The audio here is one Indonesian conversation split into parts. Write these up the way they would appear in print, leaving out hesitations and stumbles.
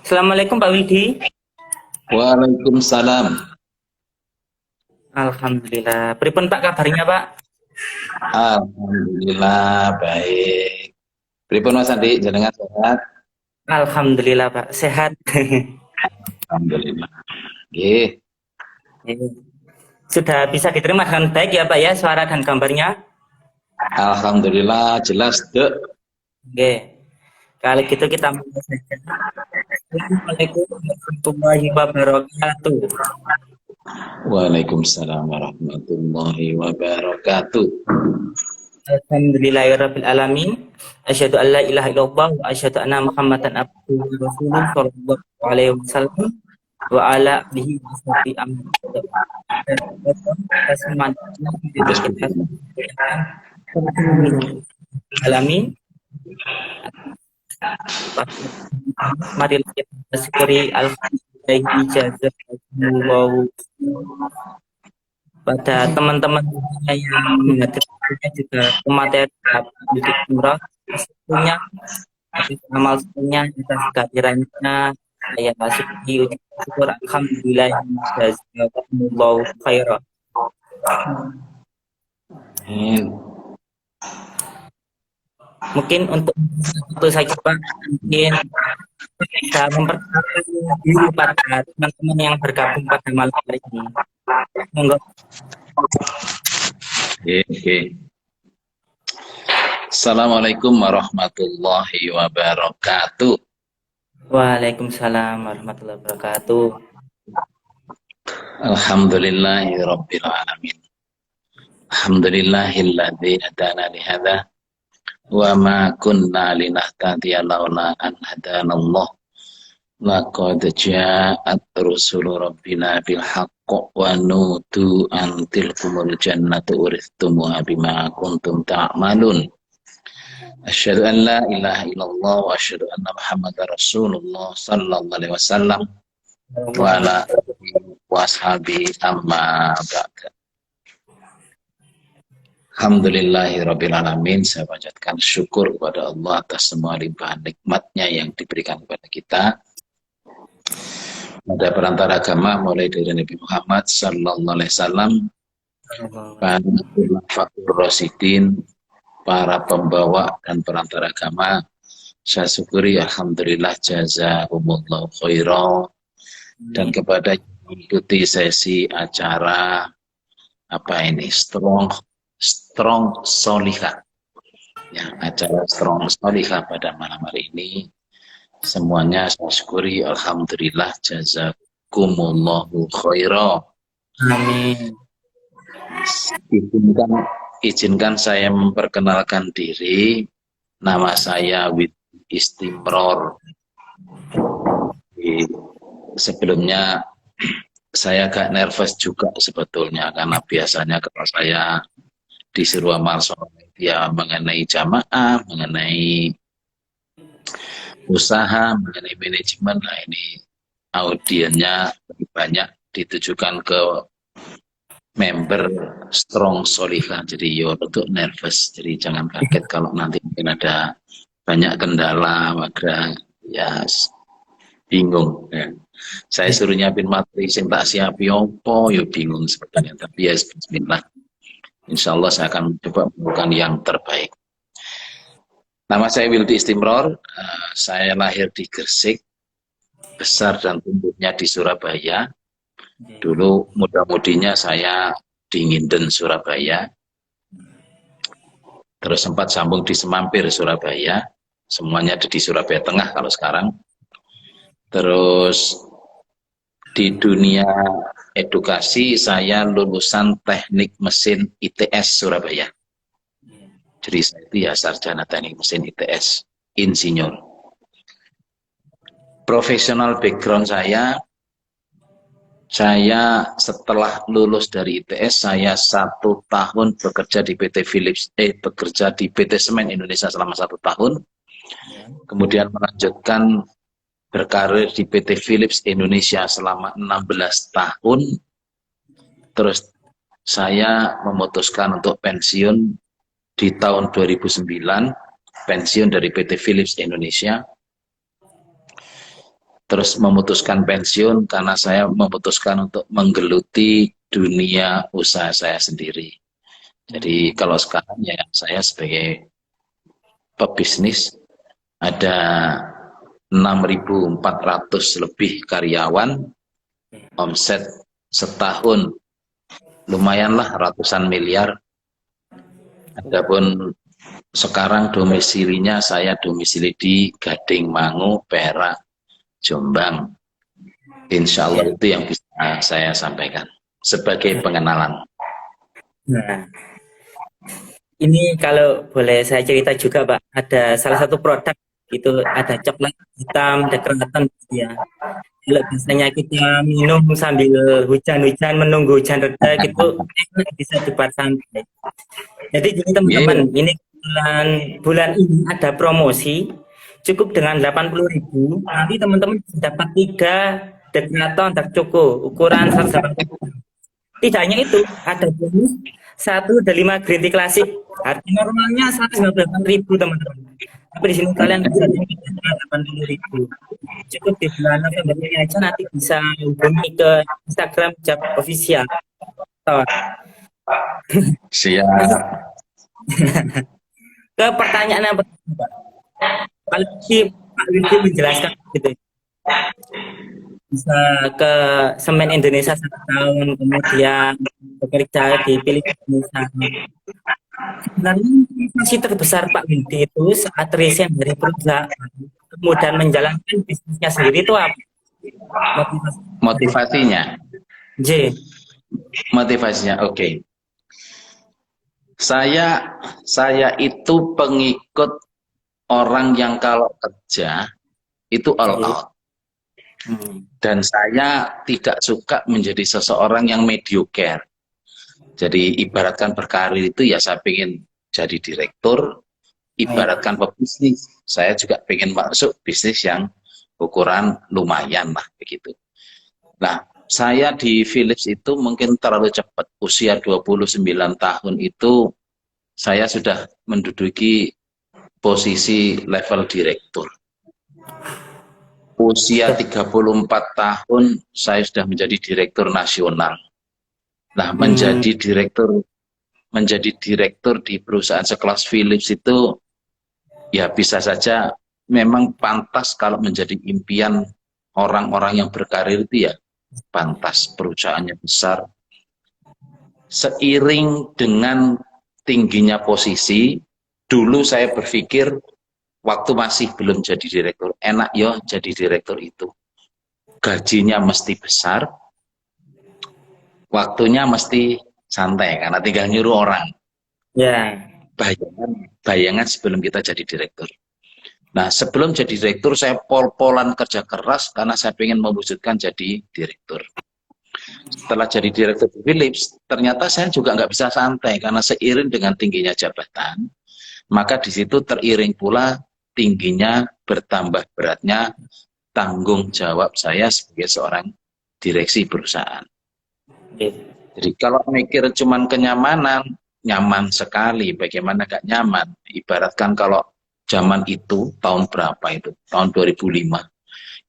Assalamualaikum Pak Widi. Waalaikumsalam. Alhamdulillah. Pripun Pak kabarnya Pak? Alhamdulillah baik. Pripun Mas Andi, jenengan sehat? Alhamdulillah Pak, sehat. Alhamdulillah. Nggih. Sudah bisa diterima dengan baik ya Pak ya, suara dan gambarnya? Alhamdulillah jelas, Dek. Oke. Kali gitu kita mulai saja. Assalamualaikum warahmatullahi wabarakatuh. Waalaikumsalam warahmatullahi wabarakatuh. Alhamdulillahirabbil alamin. Asyhadu an la ilaha illallah wa asyhadu anna Muhammadan abduhu wa rasuluh sallallahu alaihi wasallam wa ala alihi wa sahbihi amin. Alamin. Mari kita syukuri alhamdulillah jazakumullah pada teman-teman yang menghadirkannya juga pemateri Budi Umrah sebetulnya amal sebetulnya atas kehadirannya saya syukuri ucap syukur alhamdulillah jazakumullah khairan. Amin. Mungkin untuk itu saja Pak, mungkin bisa memperkenalkan diri pada teman-teman yang bergabung pada malam hari ini. Monggo. Oke. Assalamualaikum warahmatullahi wabarakatuh. Waalaikumsalam warahmatullahi wabarakatuh. Alhamdulillahirabbil alamin. Alhamdulillahilladzi hadana li hadza wa ma kunna linahtadiya laula an hadanallah. Laqad ja'at rusulu rabbina bil haqq wa nudu an tilkumul jannatu uristumuha bima kuntum ta'malun. Asyhadu an la ilaha illallah wa asyhadu anna Muhammadar Rasulullah sallallahu alaihi wasallam wa ala alihi wa ashabihi amma ba'd. Alhamdulillahirabbil alamin. Saya panjatkan syukur kepada Allah atas semua limpahan nikmatnya yang diberikan kepada kita. Ada perantara agama mulai dari Nabi Muhammad sallallahu alaihi wasallam, para ulama rasyidin, para pembawa dan perantara agama. Saya syukuri alhamdulillah jazakumullahu khairan. Dan kepada yang mengikuti sesi acara strong solihah, ya, acara strong solihah pada malam hari ini, semuanya saya syukuri alhamdulillah jazakumullahu khairan. Amin. Izinkan saya memperkenalkan diri. Nama saya Wid Istimror. Sebelumnya saya agak nervous juga sebetulnya, karena biasanya kalau saya disuruh amal soleh ya mengenai jamaah, mengenai usaha, mengenai manajemen, nah ini audiennya lebih banyak ditujukan ke member strong solihah, jadi yo untuk nervous, jadi jangan kaget kalau nanti mungkin ada banyak kendala, maka ya bingung ya. Saya suruh nyiapin materi sing tak siapi opo yo bingung sebetulnya, tapi ya bismillah, insya Allah saya akan coba melakukan yang terbaik. Nama saya Wildi Istimror, saya lahir di Gresik, besar dan tumbuhnya di Surabaya. Dulu muda-mudinya saya di Nginden, Surabaya. Terus sempat sambung di Semampir, Surabaya. Semuanya ada di Surabaya Tengah kalau sekarang. Terus di dunia edukasi saya lulusan Teknik Mesin ITS Surabaya. Jadi saya itu ya sarjana teknik mesin ITS, insinyur. Profesional background saya setelah lulus dari ITS, saya 1 tahun bekerja di PT Philips, bekerja di PT Semen Indonesia selama 1 tahun. Kemudian melanjutkan berkarir di PT Philips Indonesia selama 16 tahun. Terus saya memutuskan untuk pensiun di tahun 2009, pensiun dari PT Philips Indonesia. terus memutuskan pensiun karena saya memutuskan untuk menggeluti dunia usaha saya sendiri. Jadi kalau sekarang ya saya sebagai pebisnis ada 6.400 lebih karyawan, omset setahun lumayanlah ratusan miliar. Adapun sekarang domisilinya saya domisili di Gading Mangu, Perak, Jombang. Insya Allah itu yang bisa saya sampaikan sebagai pengenalan. Nah, ini kalau boleh saya cerita juga, Pak, ada salah satu produk itu ada coklat hitam dekratan ya. Kalau biasanya kita minum sambil hujan-hujan menunggu hujan reda gitu bisa dibuat santai. Jadi gini teman-teman, ini bulan ini ada promosi cukup dengan 80.000. Nanti teman-teman dapat 3 dekraton dark choco ukuran 180. Tidak hanya itu, ada bonus 1 dari 5 green tea klasik. Harga normalnya 198.000 teman-teman. Tapi di sini kalian bisa dapat 80.000. Cukup di bulan November ini aja, nanti bisa hubungi ke Instagram Jab Official. Siap. Ke pertanyaan yang pertama, kalau Pak Widi menjelaskan gitu, bisa ke Semen Indonesia 1 tahun, kemudian bekerja di Filipina. Sebenarnya motivasi terbesar Pak Widi itu saat resign dari perusahaan, kemudian menjalankan bisnisnya sendiri itu apa? Motivasinya? J. Motivasinya, oke. Saya itu pengikut orang yang kalau kerja itu all out. Dan saya tidak suka menjadi seseorang yang mediocre. Jadi ibaratkan berkarir itu ya saya pengen jadi direktur, ibaratkan pebisnis, saya juga pengen masuk bisnis yang ukuran lumayan lah begitu. Nah, saya di Philips itu mungkin terlalu cepat, usia 29 tahun itu saya sudah menduduki posisi level direktur. Usia 34 tahun saya sudah menjadi direktur nasional. Nah, menjadi direktur di perusahaan sekelas Philips itu ya bisa saja memang pantas kalau menjadi impian orang-orang yang berkarir itu ya pantas, perusahaannya besar. Seiring dengan tingginya posisi, dulu saya berpikir waktu masih belum jadi direktur, enak ya jadi direktur itu. Gajinya mesti besar, waktunya mesti santai karena tinggal nyuruh orang. Ya. Bayangan sebelum kita jadi direktur. Nah, sebelum jadi direktur saya pol-polan kerja keras karena saya ingin mewujudkan jadi direktur. Setelah jadi direktur Philips, ternyata saya juga nggak bisa santai karena seiring dengan tingginya jabatan, maka di situ teriring pula tingginya bertambah beratnya tanggung jawab saya sebagai seorang direksi perusahaan. Jadi kalau mikir cuman kenyamanan, nyaman sekali, bagaimana gak nyaman. Ibaratkan kalau zaman itu, tahun berapa itu? Tahun 2005.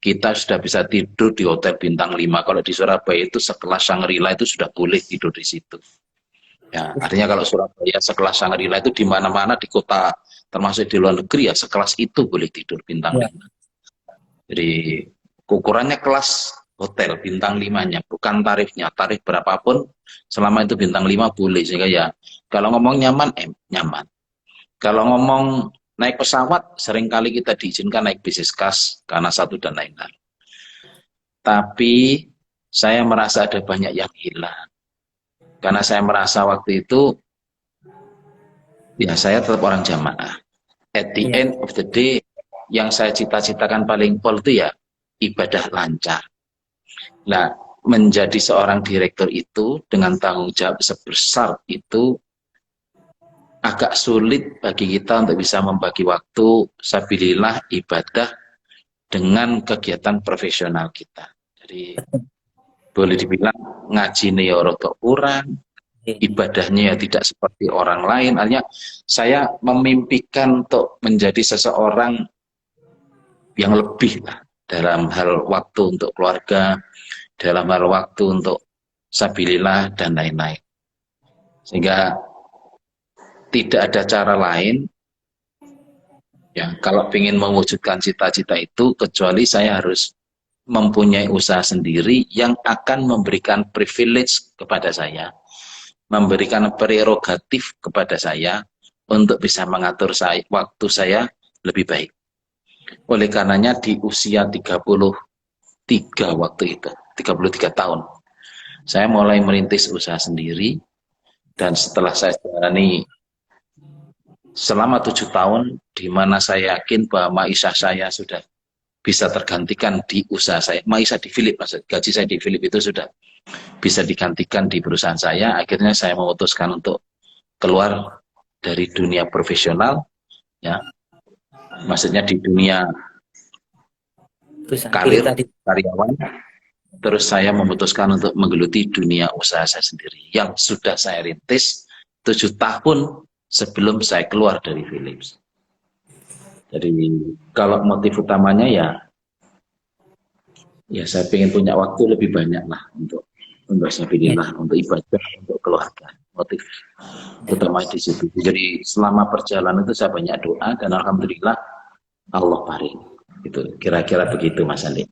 Kita sudah bisa tidur di hotel bintang 5. Kalau di Surabaya itu sekelas Shangri-La itu sudah boleh tidur di situ. Ya, artinya kalau Surabaya sekelas Shangri-La itu di mana-mana di kota, termasuk di luar negeri ya sekelas itu boleh tidur bintang 5. Jadi ukurannya kelas hotel bintang 5-nya, bukan tarifnya. Tarif berapapun selama itu bintang 5 boleh. Sehingga ya kalau ngomong nyaman, nyaman. Kalau ngomong naik pesawat, seringkali kita diizinkan naik bisnis class karena satu dan lain hal. Tapi saya merasa ada banyak yang hilang. Karena saya merasa waktu itu ya saya tetap orang jamaah. At the end of the day, yang saya cita-citakan paling pol itu ya ibadah lancar. Nah, menjadi seorang direktur itu dengan tanggung jawab sebesar itu agak sulit bagi kita untuk bisa membagi waktu sabilillah ibadah dengan kegiatan profesional kita. Jadi boleh dibilang ngaji ya rotok kurang, ibadahnya ya tidak seperti orang lain. Artinya saya memimpikan untuk menjadi seseorang yang lebih lah dalam hal waktu untuk keluarga, dalam hal waktu untuk sabilillah dan lain-lain. Sehingga tidak ada cara lain ya kalau ingin mewujudkan cita-cita itu kecuali saya harus mempunyai usaha sendiri yang akan memberikan privilege kepada saya, memberikan prerogatif kepada saya untuk bisa mengatur waktu saya lebih baik. Oleh karenanya di usia 33 waktu itu, 33 tahun, saya mulai merintis usaha sendiri, dan setelah saya jalani selama 7 tahun, di mana saya yakin bahwa maisha saya sudah bisa tergantikan di usaha saya, maisha di Philip, maksud gaji saya di Philip itu sudah bisa digantikan di perusahaan saya. Akhirnya saya memutuskan untuk keluar dari dunia profesional, ya, maksudnya di dunia karir karyawan. Terus saya memutuskan untuk menggeluti dunia usaha saya sendiri yang sudah saya rintis 7 tahun sebelum saya keluar dari Philips. Jadi kalau motif utamanya ya saya ingin punya waktu lebih banyak lah untuk sabilillah, untuk ibadah, untuk keluarga. Motif utama di situ. Jadi selama perjalanan itu saya banyak doa dan alhamdulillah Allah paring. Itu kira-kira begitu Mas Andi.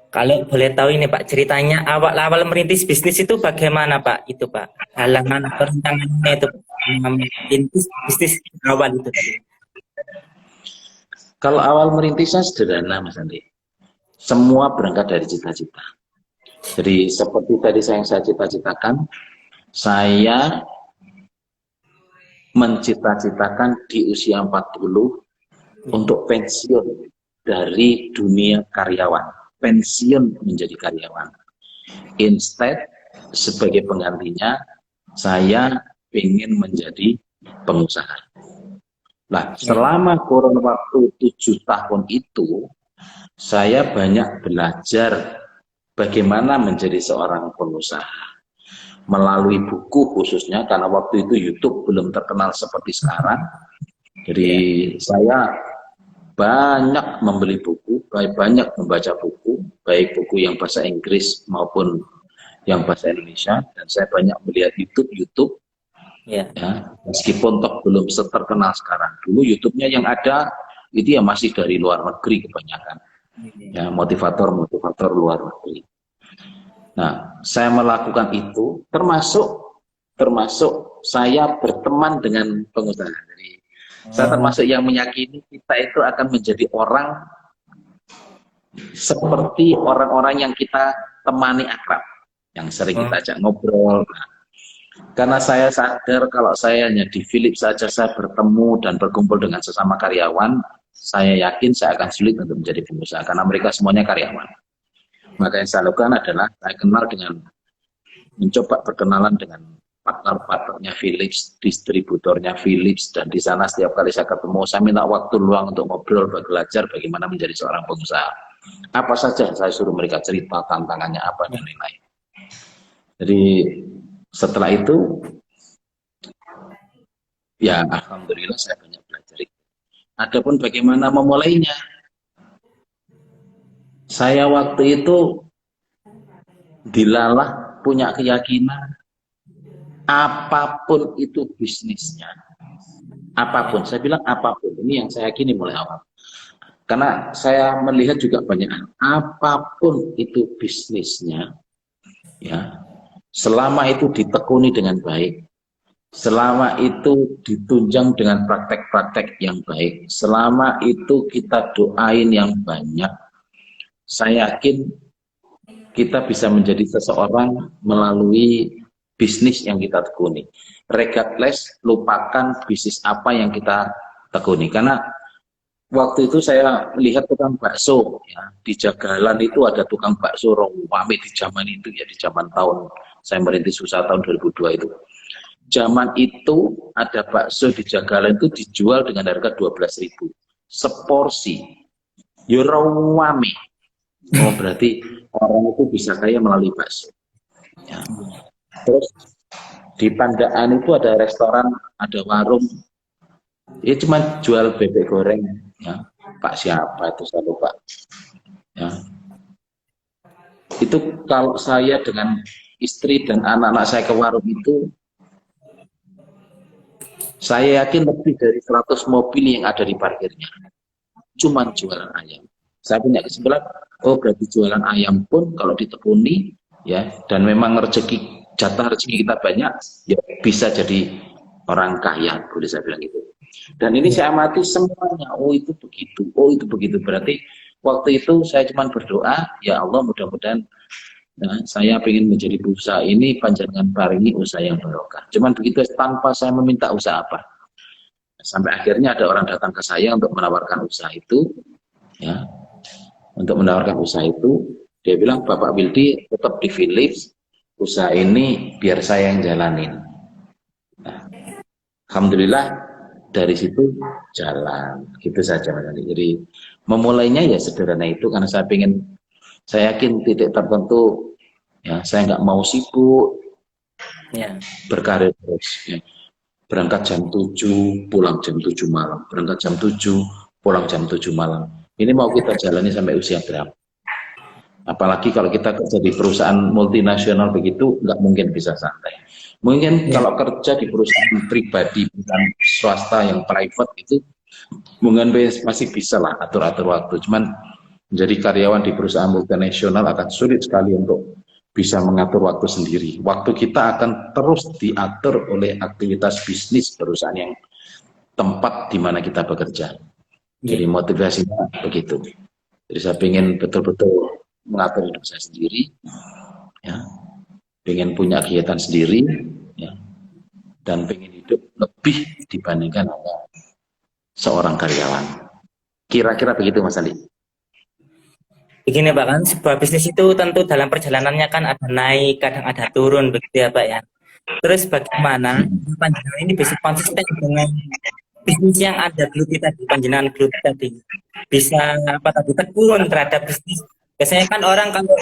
Kalau boleh tahu ini Pak, ceritanya awal-awal merintis bisnis itu bagaimana Pak? Itu Pak, halangan pertentangannya itu merintis bisnis awal itu. Kalau awal merintisnya sederhana Mas Andi. Semua berangkat dari cita-cita. Jadi seperti tadi yang saya cita-citakan, saya mencita-citakan di usia 40 untuk pensiun dari dunia karyawan. Pensiun menjadi karyawan. Instead, sebagai penggantinya, saya ingin menjadi pengusaha. Nah, selama kurun waktu 7 tahun itu, saya banyak belajar bagaimana menjadi seorang pengusaha. Melalui buku khususnya, karena waktu itu YouTube belum terkenal seperti sekarang. Jadi saya banyak membeli buku, banyak membaca buku, baik buku yang bahasa Inggris maupun yang bahasa Indonesia, dan saya banyak melihat YouTube, ya, meskipun toh belum terkenal sekarang. Dulu YouTube-nya yang ada itu ya masih dari luar negeri kebanyakan, ya, motivator luar negeri. Nah, saya melakukan itu, termasuk saya berteman dengan pengusaha. Jadi saya termasuk yang meyakini kita itu akan menjadi orang seperti orang-orang yang kita temani akrab, yang sering kita ajak ngobrol. Nah, karena saya sadar kalau saya hanya di Philips saja saya bertemu dan berkumpul dengan sesama karyawan, saya yakin saya akan sulit untuk menjadi pengusaha karena mereka semuanya karyawan. Maka yang saya lakukan adalah saya kenal dengan, mencoba berkenalan dengan partner-partnernya Philips, distributornya Philips, dan di sana setiap kali saya ketemu, saya minta waktu luang untuk ngobrol, belajar bagaimana menjadi seorang pengusaha. Apa saja saya suruh mereka cerita, tantangannya apa dan lain-lain. Jadi setelah itu, ya alhamdulillah saya banyak belajar. Adapun bagaimana memulainya, saya waktu itu dilalah punya keyakinan apapun itu bisnisnya, apapun, saya bilang apapun, ini yang saya yakini mulai awal, karena saya melihat juga banyak, apapun itu bisnisnya, ya, selama itu ditekuni dengan baik, selama itu ditunjang dengan praktek-praktek yang baik, selama itu kita doain yang banyak, saya yakin kita bisa menjadi seseorang melalui bisnis yang kita tekuni. Regardless, lupakan bisnis apa yang kita tekuni. Karena waktu itu saya lihat tukang bakso, ya, di Jagalan itu ada tukang bakso rame di zaman itu, ya, di zaman tahun saya merintis usaha tahun 2002 itu. Zaman itu ada bakso di Jagalan itu dijual dengan harga 12.000 seporsi. Ya rame. Oh, berarti orang itu bisa kaya melalui bakso. Ya. Terus di Pandaan itu ada restoran, ada warung, ya cuma jual bebek goreng, ya. Pak siapa itu saya lupa. Ya. Itu kalau saya dengan istri dan anak-anak saya ke warung itu, saya yakin lebih dari 100 mobil yang ada di parkirnya. Cuman jualan ayam. Saya punya kesimpulan, oh berarti jualan ayam pun kalau ditekuni, ya, dan memang jatah rezeki kita banyak, ya bisa jadi orang kaya, boleh saya bilang gitu. Dan ini saya amati semuanya, oh itu begitu, oh itu begitu. Berarti waktu itu saya cuma berdoa, ya Allah mudah-mudahan saya ingin menjadi usaha ini panjangan paringi usaha yang barokah. Cuman begitu tanpa saya meminta usaha apa. Sampai akhirnya ada orang datang ke saya untuk menawarkan usaha itu, ya, untuk menawarkan usaha itu, dia bilang Bapak Wildi tetap di Philips, usaha ini biar saya yang jalanin. Nah, alhamdulillah dari situ jalan, gitu saja Mas Andi. Jadi memulainya ya sederhana itu karena saya yakin titik tertentu, ya saya nggak mau sibuk, Ya. berkarir terus. Ya. Berangkat jam 7, pulang jam 7 malam. Berangkat jam 7, pulang jam 7 malam. Ini mau kita jalani sampai usia berapa? Apalagi kalau kita kerja di perusahaan multinasional begitu, nggak mungkin bisa santai. Mungkin kalau kerja di perusahaan pribadi, perusahaan swasta yang private itu, mungkin masih bisa lah atur-atur waktu. Cuman menjadi karyawan di perusahaan multinasional akan sulit sekali untuk bisa mengatur waktu sendiri. Waktu kita akan terus diatur oleh aktivitas bisnis perusahaan yang tempat di mana kita bekerja. Jadi motivasinya begitu. Jadi saya ingin betul-betul mengatur hidup saya sendiri, ya, ingin punya kegiatan sendiri, ya, dan ingin hidup lebih dibandingkan hanya seorang karyawan. Kira-kira begitu Mas Andi. Begini Pak, kan sebuah bisnis itu tentu dalam perjalanannya kan ada naik, kadang ada turun begitu ya Pak ya. Terus bagaimana panjenengan ini bisa konsisten dengan bisnis yang ada geluti tadi, panjenengan geluti tadi, bisa apa tadi tekun terhadap bisnis. Biasanya kan orang kalau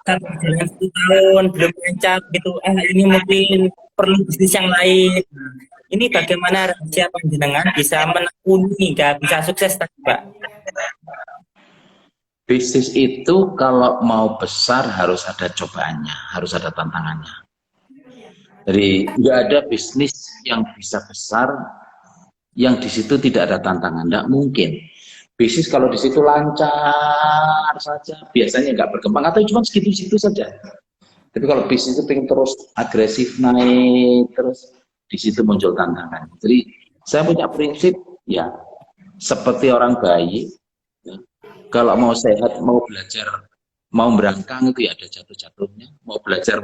satu jalan 1 tahun belum lancar gitu, ini mungkin perlu bisnis yang lain. Nah, ini bagaimana rahasia panjenengan bisa menekuni hingga bisa sukses tadi Pak? Bisnis itu kalau mau besar harus ada cobaannya, harus ada tantangannya. Jadi nggak ada bisnis yang bisa besar yang di situ tidak ada tantangan, nggak mungkin. Bisnis kalau di situ lancar saja, biasanya nggak berkembang atau cuma segitu-segitu saja. Tapi kalau bisnis itu pengen terus agresif naik, terus di situ muncul tantangan. Jadi saya punya prinsip ya seperti orang bayi. Kalau mau sehat, mau belajar, mau berangkang itu ya ada jatuh-jatuhnya. Mau belajar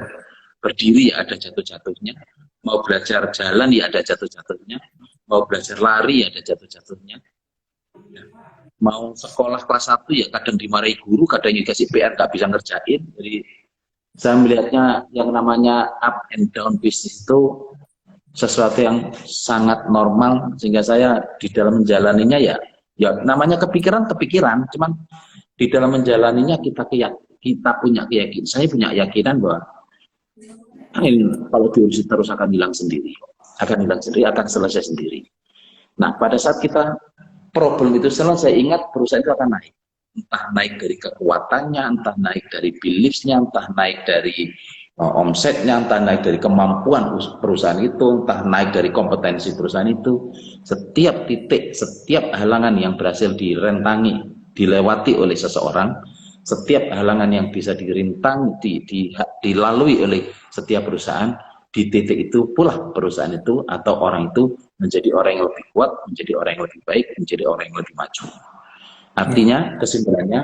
berdiri ya ada jatuh-jatuhnya. Mau belajar jalan ya ada jatuh-jatuhnya. Mau belajar lari ya ada jatuh-jatuhnya. Mau sekolah kelas 1 ya kadang dimarahi guru, kadang dikasih PR nggak bisa ngerjain. Jadi saya melihatnya yang namanya up and down bisnis itu sesuatu yang sangat normal, sehingga saya di dalam menjalaninya ya namanya kepikiran, cuman di dalam menjalaninya kita punya keyakinan, saya punya keyakinan bahwa kalau diurusi terus akan hilang sendiri, akan selesai sendiri. Nah pada saat kita problem itu selesai, ingat perusahaan itu akan naik, entah naik dari kekuatannya, entah naik dari beliefsnya, entah naik dari omsetnya, entah naik dari kemampuan perusahaan itu, entah naik dari kompetensi perusahaan itu. Setiap titik, setiap halangan yang berhasil direntangi, dilewati oleh seseorang, setiap halangan yang bisa dilalui oleh setiap perusahaan, di titik itu pula perusahaan itu atau orang itu menjadi orang yang lebih kuat, menjadi orang yang lebih baik, menjadi orang yang lebih maju. Artinya, kesimpulannya,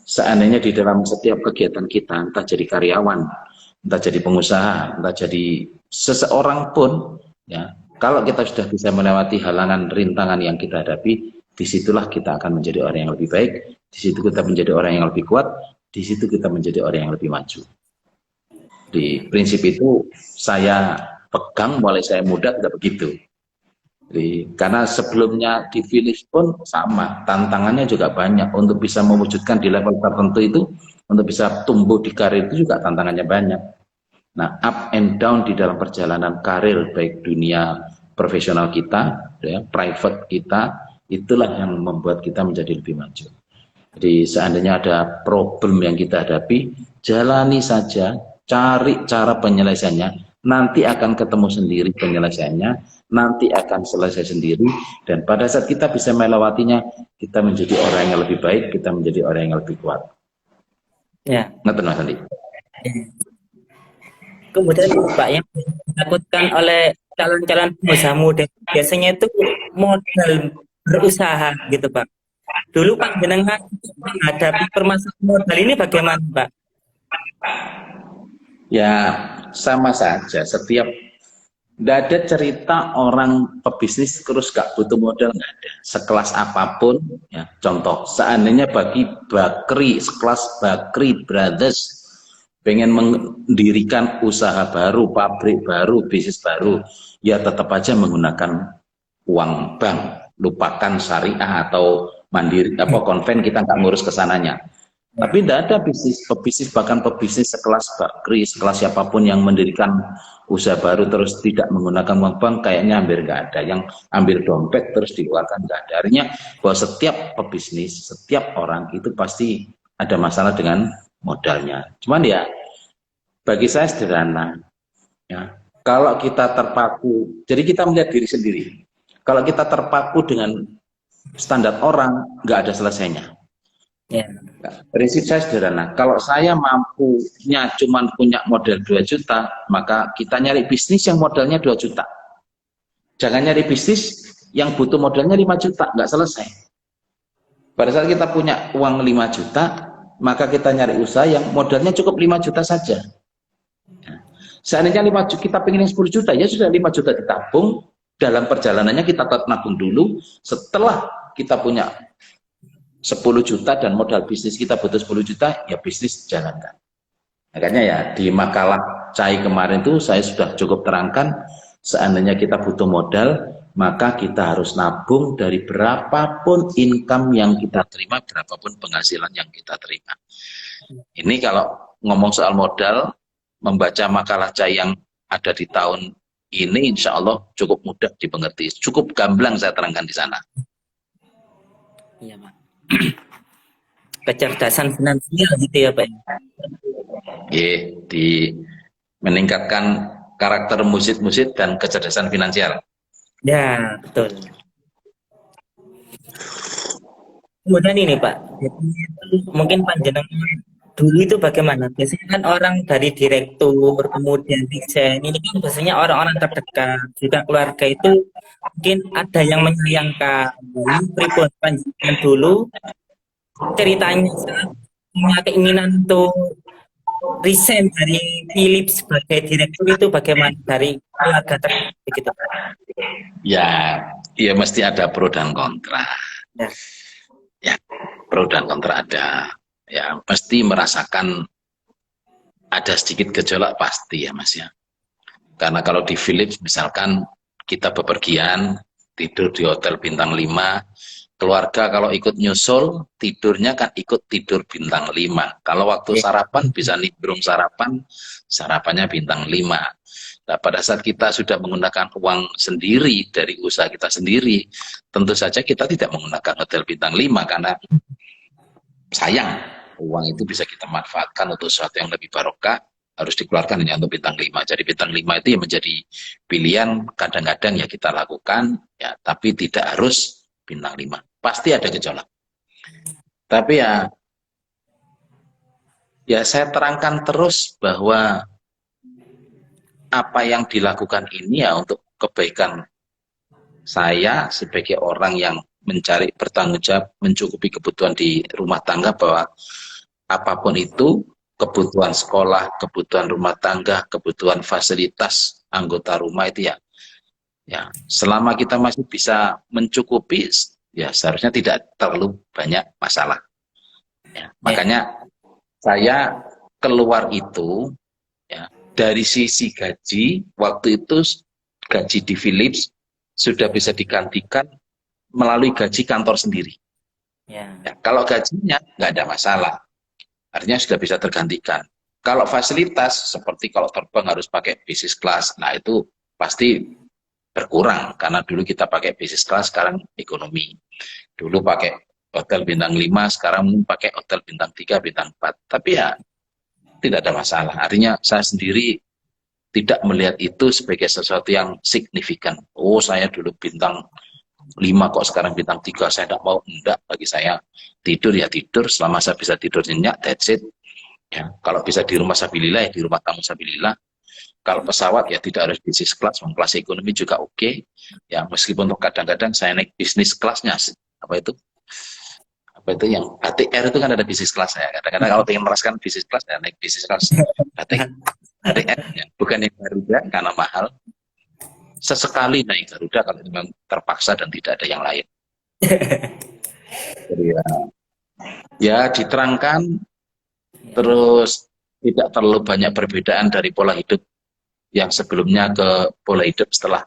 seandainya di dalam setiap kegiatan kita, entah jadi karyawan, entah jadi pengusaha, entah jadi seseorang pun, ya, kalau kita sudah bisa melewati halangan, rintangan yang kita hadapi, disitulah kita akan menjadi orang yang lebih baik, di situ kita menjadi orang yang lebih kuat, di situ kita menjadi orang yang lebih maju. Di prinsip itu saya pegang mulai saya muda tidak begitu. Jadi, karena sebelumnya di Philips pun sama, tantangannya juga banyak untuk bisa mewujudkan di level tertentu itu, untuk bisa tumbuh di karir itu juga tantangannya banyak. Nah, up and down di dalam perjalanan karir baik dunia profesional kita, ya, private kita, itulah yang membuat kita menjadi lebih maju. Jadi seandainya ada problem yang kita hadapi, jalani saja, cari cara penyelesaiannya, nanti akan ketemu sendiri penyelesaiannya, nanti akan selesai sendiri, dan pada saat kita bisa melewatinya, kita menjadi orang yang lebih baik, kita menjadi orang yang lebih kuat. Ya. Ngerti Mas Andi? Kemudian Pak, yang ditakutkan oleh calon-calon pengusaha muda biasanya itu modal berusaha gitu Pak. Dulu Pak jenengan menghadapi permasalahan modal ini bagaimana Pak? Ya sama saja, setiap tidak ada cerita orang pebisnis terus gak butuh modal, nggak ada. Sekelas apapun, ya, contoh, seandainya bagi Bakri, sekelas Bakri Brothers, pengen mendirikan usaha baru, pabrik baru, bisnis baru, ya tetap aja menggunakan uang bank, lupakan syariah atau mandiri, apa konven, kita nggak ngurus kesananya. Tapi tidak ada pebisnis, bahkan pebisnis sekelas Bakri, sekelas siapapun yang mendirikan usaha baru terus tidak menggunakan uang bank, kayaknya hampir nggak ada. Yang ambil dompet terus dikeluarkan, nggak ada. Artinya bahwa setiap pebisnis, setiap orang itu pasti ada masalah dengan modalnya. Cuman ya, bagi saya sederhana. Ya. Kalau kita terpaku, jadi kita melihat diri sendiri. Kalau kita terpaku dengan standar orang, nggak ada selesainya. Ya. Prinsip saya sederhana, kalau saya mampunya cuma punya modal 2 juta, maka kita nyari bisnis yang modalnya 2 juta. Jangan nyari bisnis yang butuh modalnya 5 juta, nggak selesai. Pada saat kita punya uang 5 juta, maka kita nyari usaha yang modalnya cukup 5 juta saja. Seandainya 5 juta, kita pengen 10 juta, ya sudah 5 juta ditabung, dalam perjalanannya kita tetap nabung dulu, setelah kita punya 10 juta dan modal bisnis kita butuh 10 juta, ya bisnis jalankan. Makanya ya di makalah Cai kemarin itu saya sudah cukup terangkan, seandainya kita butuh modal, maka kita harus nabung dari berapapun income yang kita terima, berapapun penghasilan yang kita terima. Ini kalau ngomong soal modal, membaca makalah Cai yang ada di tahun ini, insya Allah cukup mudah dimengerti, cukup gamblang saya terangkan di sana. Iya Pak. Kecerdasan finansial gitu ya Pak. Di meningkatkan karakter musid-musid dan kecerdasan finansial. Ya betul. Kemudian ini Pak, mungkin panjenengan dulu itu bagaimana? Biasanya kan orang dari direktur, kemudian desain, ini kan biasanya orang-orang terdekat, juga keluarga itu mungkin ada yang menyayangkan. Ini pripun panjenengan dulu ceritanya saat punya keinginan untuk resign dari Philips sebagai direktur itu bagaimana dari keluarga terdekat begitu Pak? Ya mesti ada pro dan kontra. Ya. Ya, pro dan kontra ada. Ya, pasti merasakan ada sedikit gejolak pasti ya Mas ya. Karena kalau di Philips misalkan kita bepergian, tidur di hotel bintang 5, keluarga kalau ikut nyusul, tidurnya kan ikut tidur bintang 5. Kalau waktu sarapan bisa nimbrung sarapan, sarapannya bintang 5. Nah, pada saat kita sudah menggunakan uang sendiri dari usaha kita sendiri, tentu saja kita tidak menggunakan hotel bintang 5 karena sayang, uang itu bisa kita manfaatkan untuk sesuatu yang lebih barokah, harus dikeluarkan hanya untuk bintang 5. Jadi bintang 5 itu yang menjadi pilihan, kadang-kadang ya kita lakukan, ya tapi tidak harus bintang 5. Pasti ada gejolak. Tapi ya saya terangkan terus bahwa apa yang dilakukan ini ya untuk kebaikan saya sebagai orang yang mencari bertanggung jawab, mencukupi kebutuhan di rumah tangga, bahwa apapun itu, kebutuhan sekolah, kebutuhan rumah tangga, kebutuhan fasilitas anggota rumah itu ya selama kita masih bisa mencukupi, ya seharusnya tidak terlalu banyak masalah. Ya, makanya saya keluar itu ya dari sisi gaji, waktu itu gaji di Philips sudah bisa digantikan melalui gaji kantor sendiri. Ya, kalau gajinya nggak ada masalah, artinya sudah bisa tergantikan. Kalau fasilitas, seperti kalau terbang harus pakai business class, nah itu pasti berkurang karena dulu kita pakai bisnis kelas, sekarang ekonomi. Dulu pakai hotel bintang 5, sekarang pakai hotel bintang 3, bintang 4. Tapi ya tidak ada masalah. Artinya saya sendiri tidak melihat itu sebagai sesuatu yang signifikan. Oh, saya dulu bintang 5 kok sekarang bintang 3, saya tidak mau. Enggak, bagi saya tidur ya tidur, selama saya bisa tidur nyenyak, that's it. Ya, kalau bisa di rumah sabilillah ya di rumah tamu sabilillah. Kalau pesawat ya tidak harus bisnis kelas, kelas ekonomi juga oke. Ya meskipun kadang-kadang saya naik bisnis kelasnya, apa itu yang ATR itu kan ada bisnis kelas ya. Kadang-kadang kalau ingin merasakan bisnis kelas ya naik bisnis kelas ATR ya. Bukan yang Garuda karena mahal. Sesekali naik Garuda kalau memang terpaksa dan tidak ada yang lain. Jadi ya diterangkan terus tidak terlalu banyak perbedaan dari pola hidup yang sebelumnya ke pola hidup setelah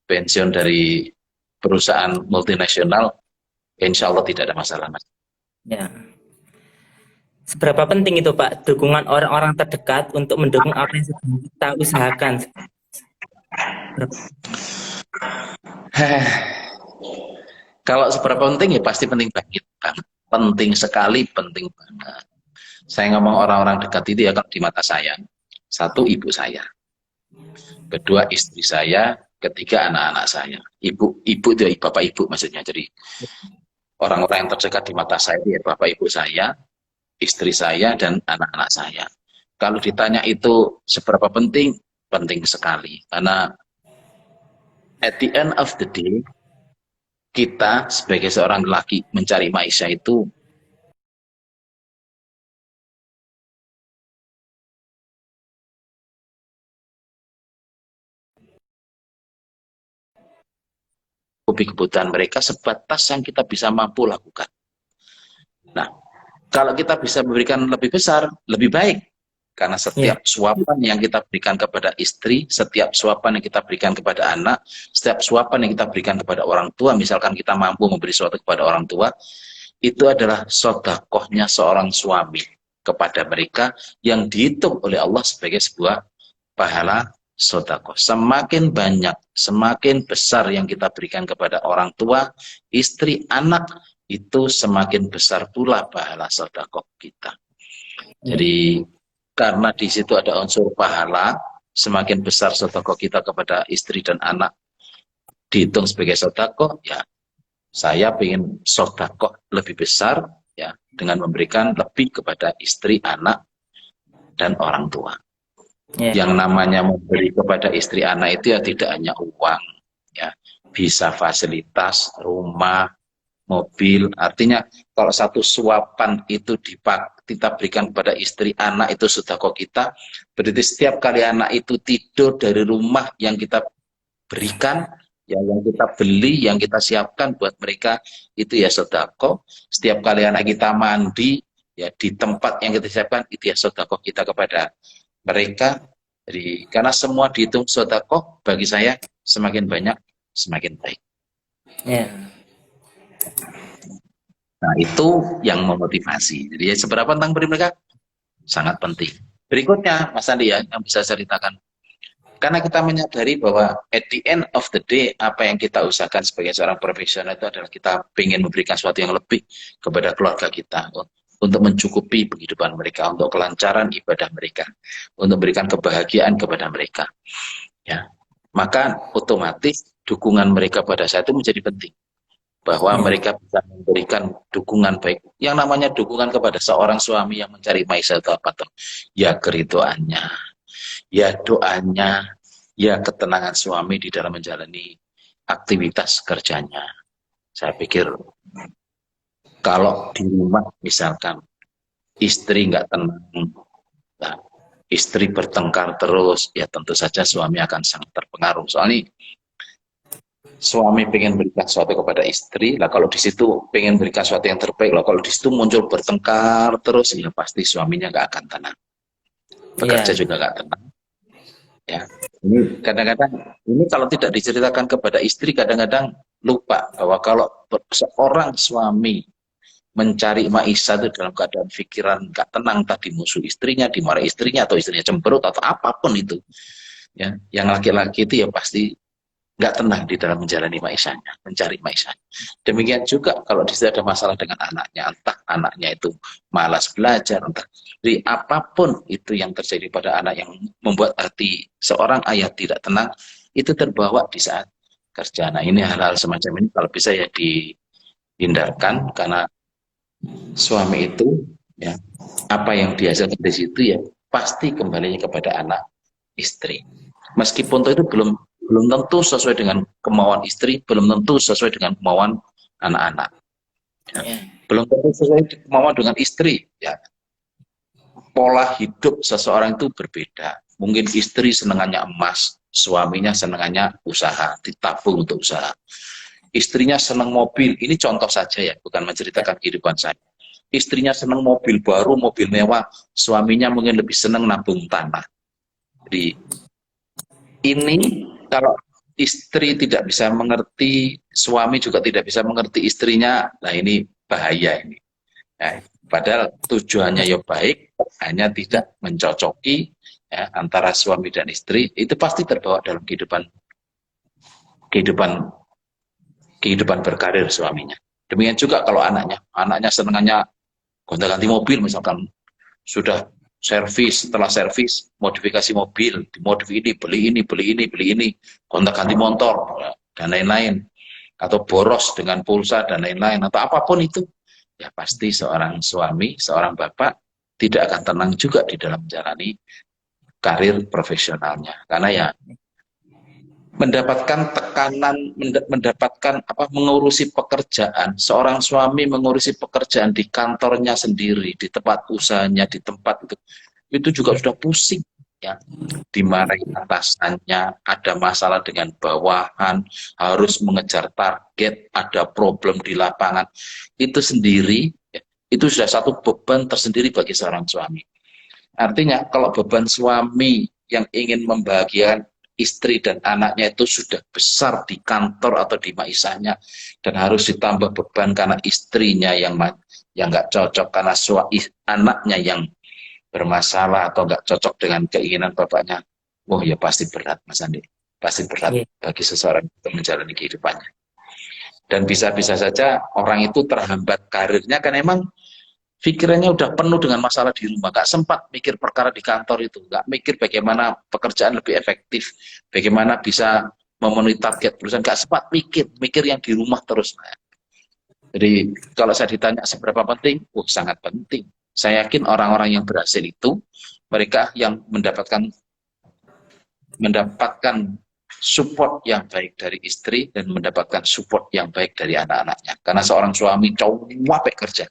pensiun dari perusahaan multinasional, insya Allah tidak ada masalah, Mas. Ya. Seberapa penting itu Pak, dukungan orang-orang terdekat untuk mendukung apa yang sedang kita usahakan? Kalau seberapa penting ya pasti penting banget, penting sekali, penting banget. Saya ngomong orang-orang dekat itu ya kalau di mata saya, satu ibu saya, kedua istri saya, ketiga anak-anak saya. Ibu itu ya bapak ibu maksudnya. Jadi orang-orang yang terdekat di mata saya itu ya bapak ibu saya, istri saya, dan anak-anak saya. Kalau ditanya itu seberapa penting, penting sekali. Karena at the end of the day, kita sebagai seorang lelaki mencari maisha itu kebutuhan mereka sebatas yang kita bisa mampu lakukan. Nah, kalau kita bisa memberikan lebih besar, lebih baik. Karena setiap suapan yang kita berikan kepada istri, setiap suapan yang kita berikan kepada anak, setiap suapan yang kita berikan kepada orang tua, misalkan kita mampu memberi sesuatu kepada orang tua, itu adalah sedekahnya seorang suami kepada mereka yang dihitung oleh Allah sebagai sebuah pahala sedekah. Semakin banyak, semakin besar yang kita berikan kepada orang tua, istri, anak, itu semakin besar pula pahala sedekah kita. Jadi karena di situ ada unsur pahala, semakin besar sedekah kita kepada istri dan anak dihitung sebagai sedekah, ya saya ingin sedekah lebih besar ya dengan memberikan lebih kepada istri, anak, dan orang tua. Yang namanya memberi kepada istri anak itu ya tidak hanya uang, ya bisa fasilitas, rumah, mobil. Artinya kalau satu suapan itu kita berikan pada istri anak itu sedekah kita, berarti setiap kali anak itu tidur dari rumah yang kita berikan, ya yang kita beli, yang kita siapkan buat mereka, itu ya sedekah. Setiap kali anak kita mandi, ya di tempat yang kita siapkan, itu ya sedekah kita kepada mereka. Jadi karena semua dihitung sedekah, bagi saya semakin banyak semakin baik. Nah itu yang memotivasi. Jadi seberapa tentang beri mereka sangat penting. Berikutnya Mas Andi ya yang bisa saya ceritakan. Karena kita menyadari bahwa at the end of the day apa yang kita usahakan sebagai seorang profesional itu adalah kita ingin memberikan sesuatu yang lebih kepada keluarga kita untuk mencukupi kehidupan mereka, untuk kelancaran ibadah mereka, untuk memberikan kebahagiaan kepada mereka. Ya, maka otomatis dukungan mereka pada saya itu menjadi penting. Bahwa mereka bisa memberikan dukungan baik. Yang namanya dukungan kepada seorang suami yang mencari maisha itu apa tuh? Ya keridoannya, ya doanya, ya ketenangan suami di dalam menjalani aktivitas kerjanya. Saya pikir kalau di rumah misalkan istri nggak tenang, nah, istri bertengkar terus, ya tentu saja suami akan sangat terpengaruh. Soalnya suami pengen berikan sesuatu kepada istri, lah kalau di situ pengen berikan sesuatu yang terbaik, lah kalau di situ muncul bertengkar terus, ya pasti suaminya nggak akan tenang, bekerja juga nggak tenang. Ya, ini kadang-kadang ini kalau tidak diceritakan kepada istri, kadang-kadang lupa bahwa kalau seorang suami mencari maisha itu dalam keadaan pikiran nggak tenang, tadi musuh istrinya, dimarahi istrinya, atau istrinya cemberut atau apapun itu, ya, yang laki-laki itu ya pasti nggak tenang di dalam menjalani maisanya, mencari maisanya. Demikian juga kalau di situ ada masalah dengan anaknya, entah anaknya itu malas belajar, entah jadi apapun itu yang terjadi pada anak yang membuat hati seorang ayah tidak tenang, itu terbawa di saat kerja. Nah ini hal-hal semacam ini kalau bisa ya dihindarkan, karena suami itu ya apa yang dihasilkan dari situ ya pasti kembalinya kepada anak istri. Meskipun itu belum tentu sesuai dengan kemauan istri, belum tentu sesuai dengan kemauan anak-anak. Ya. Ya. Belum tentu sesuai kemauan dengan istri. Ya. Pola hidup seseorang itu berbeda. Mungkin istri senangannya emas, suaminya senangannya usaha, ditabung untuk usaha. Istrinya senang mobil, ini contoh saja ya, bukan menceritakan kehidupan saya. Istrinya senang mobil baru, mobil mewah, suaminya mungkin lebih senang nabung tanah. Jadi ini kalau istri tidak bisa mengerti, suami juga tidak bisa mengerti istrinya, nah ini bahaya ini. Nah, padahal tujuannya ya baik, hanya tidak mencocoki ya, antara suami dan istri, itu pasti terbawa dalam kehidupan berkarir suaminya. Demikian juga kalau anaknya senangannya gonta-ganti mobil misalkan, sudah servis, setelah servis modifikasi mobil, dimodif ini, beli ini, gonta-ganti motor dan lain-lain, atau boros dengan pulsa dan lain-lain, atau apapun itu, ya pasti seorang suami, seorang bapak tidak akan tenang juga di dalam menjalani karir profesionalnya, karena ya mendapatkan tekanan, mendapatkan mengurusi pekerjaan, seorang suami mengurusi pekerjaan di kantornya sendiri, di tempat usahanya, di tempat itu juga sudah pusing ya, dimarahi atasannya, ada masalah dengan bawahan, harus mengejar target, ada problem di lapangan, itu sendiri ya, itu sudah satu beban tersendiri bagi seorang suami. Artinya kalau beban suami yang ingin membahagiakan istri dan anaknya itu sudah besar di kantor atau di maisanya, dan harus ditambah beban karena istrinya yang nggak cocok, karena anaknya yang bermasalah atau nggak cocok dengan keinginan bapaknya, oh ya pasti berat Mas Andi, pasti berat bagi seseorang untuk menjalani kehidupannya. Dan bisa-bisa saja orang itu terhambat karirnya kan emang pikirannya udah penuh dengan masalah di rumah, gak sempat mikir perkara di kantor itu, gak mikir bagaimana pekerjaan lebih efektif, bagaimana bisa memenuhi target perusahaan, gak sempat mikir yang di rumah terus. Jadi kalau saya ditanya seberapa penting, sangat penting. Saya yakin orang-orang yang berhasil itu, mereka yang mendapatkan support yang baik dari istri dan mendapatkan support yang baik dari anak-anaknya. Karena seorang suami capek kerja,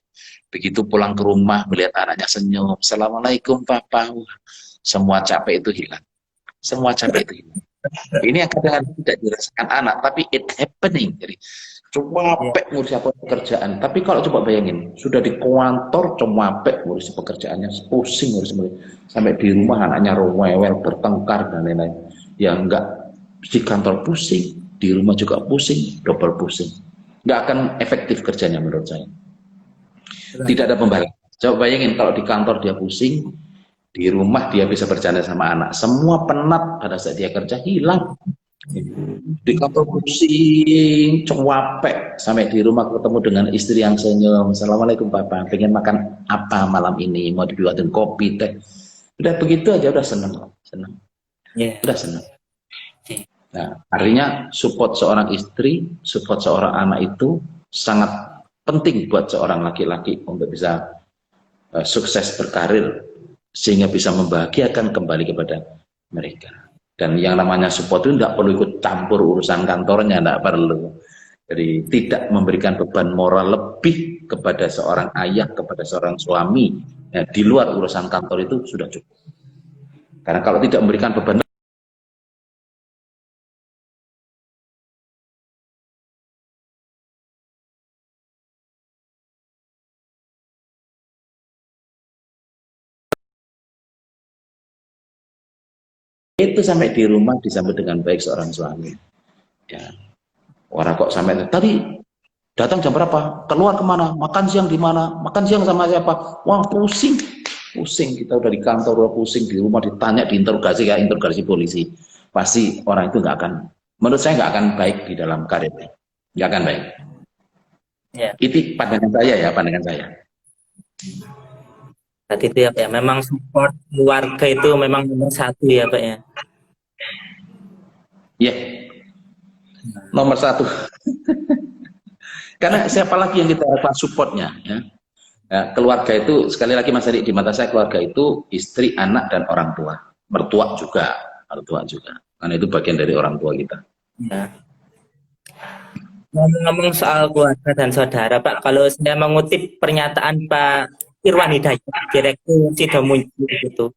begitu pulang ke rumah melihat anaknya senyum, assalamualaikum papa, semua capek itu hilang, semua capek itu hilang. Ini yang kadang-kadang tidak dirasakan anak, tapi it happening. Jadi capek ngurus pekerjaan, tapi kalau coba bayangin, sudah di kantor capek ngurus pekerjaannya, pusing ngurus, sampai di rumah anaknya rewel, bertengkar dan lain-lain. Ya enggak, di kantor pusing, di rumah juga pusing, double pusing, nggak akan efektif kerjanya menurut saya. Tidak ada pembalas. Coba bayangin kalau di kantor dia pusing, di rumah dia bisa bercanda sama anak, semua penat pada saat dia kerja hilang. Di kantor pusing, capek, sampai di rumah ketemu dengan istri yang senyum, assalamualaikum papa, pengen makan apa malam ini, mau dibuatin kopi teh, udah begitu aja udah seneng, udah seneng. Nah, artinya support seorang istri, support seorang anak itu sangat penting buat seorang laki-laki untuk bisa sukses berkarir, sehingga bisa membahagiakan kembali kepada mereka. Dan yang namanya support itu tidak perlu ikut campur urusan kantornya, tidak perlu. Jadi tidak memberikan beban moral lebih kepada seorang ayah, kepada seorang suami, ya, di luar urusan kantor itu sudah cukup. Karena kalau tidak memberikan beban itu, sampai di rumah disambut dengan baik seorang suami. Ya. Orang kok sampai tadi datang jam berapa? Keluar kemana? Makan siang di mana? Makan siang sama siapa? Wah pusing, kita udah di kantor udah pusing, di rumah ditanya, diinterogasi kayak interogasi polisi. Pasti orang itu nggak akan menurut saya nggak akan baik di dalam karir, nggak akan baik. Ya, Itu pandangan saya ya, pandangan saya. tadi itu ya Pak ya. Memang support keluarga itu memang nomor satu ya Pak ya. Ya, nomor satu. Karena siapa lagi yang kita harapkan supportnya, ya? Ya, keluarga itu sekali lagi Mas Adi, di mata saya keluarga itu istri, anak, dan orang tua, mertua juga, karena itu bagian dari orang tua kita. Ya. Ngomong-ngomong soal keluarga dan saudara Pak, kalau saya mengutip pernyataan Pak Irwan Hidayat, Direktur Sido Muncul gitu,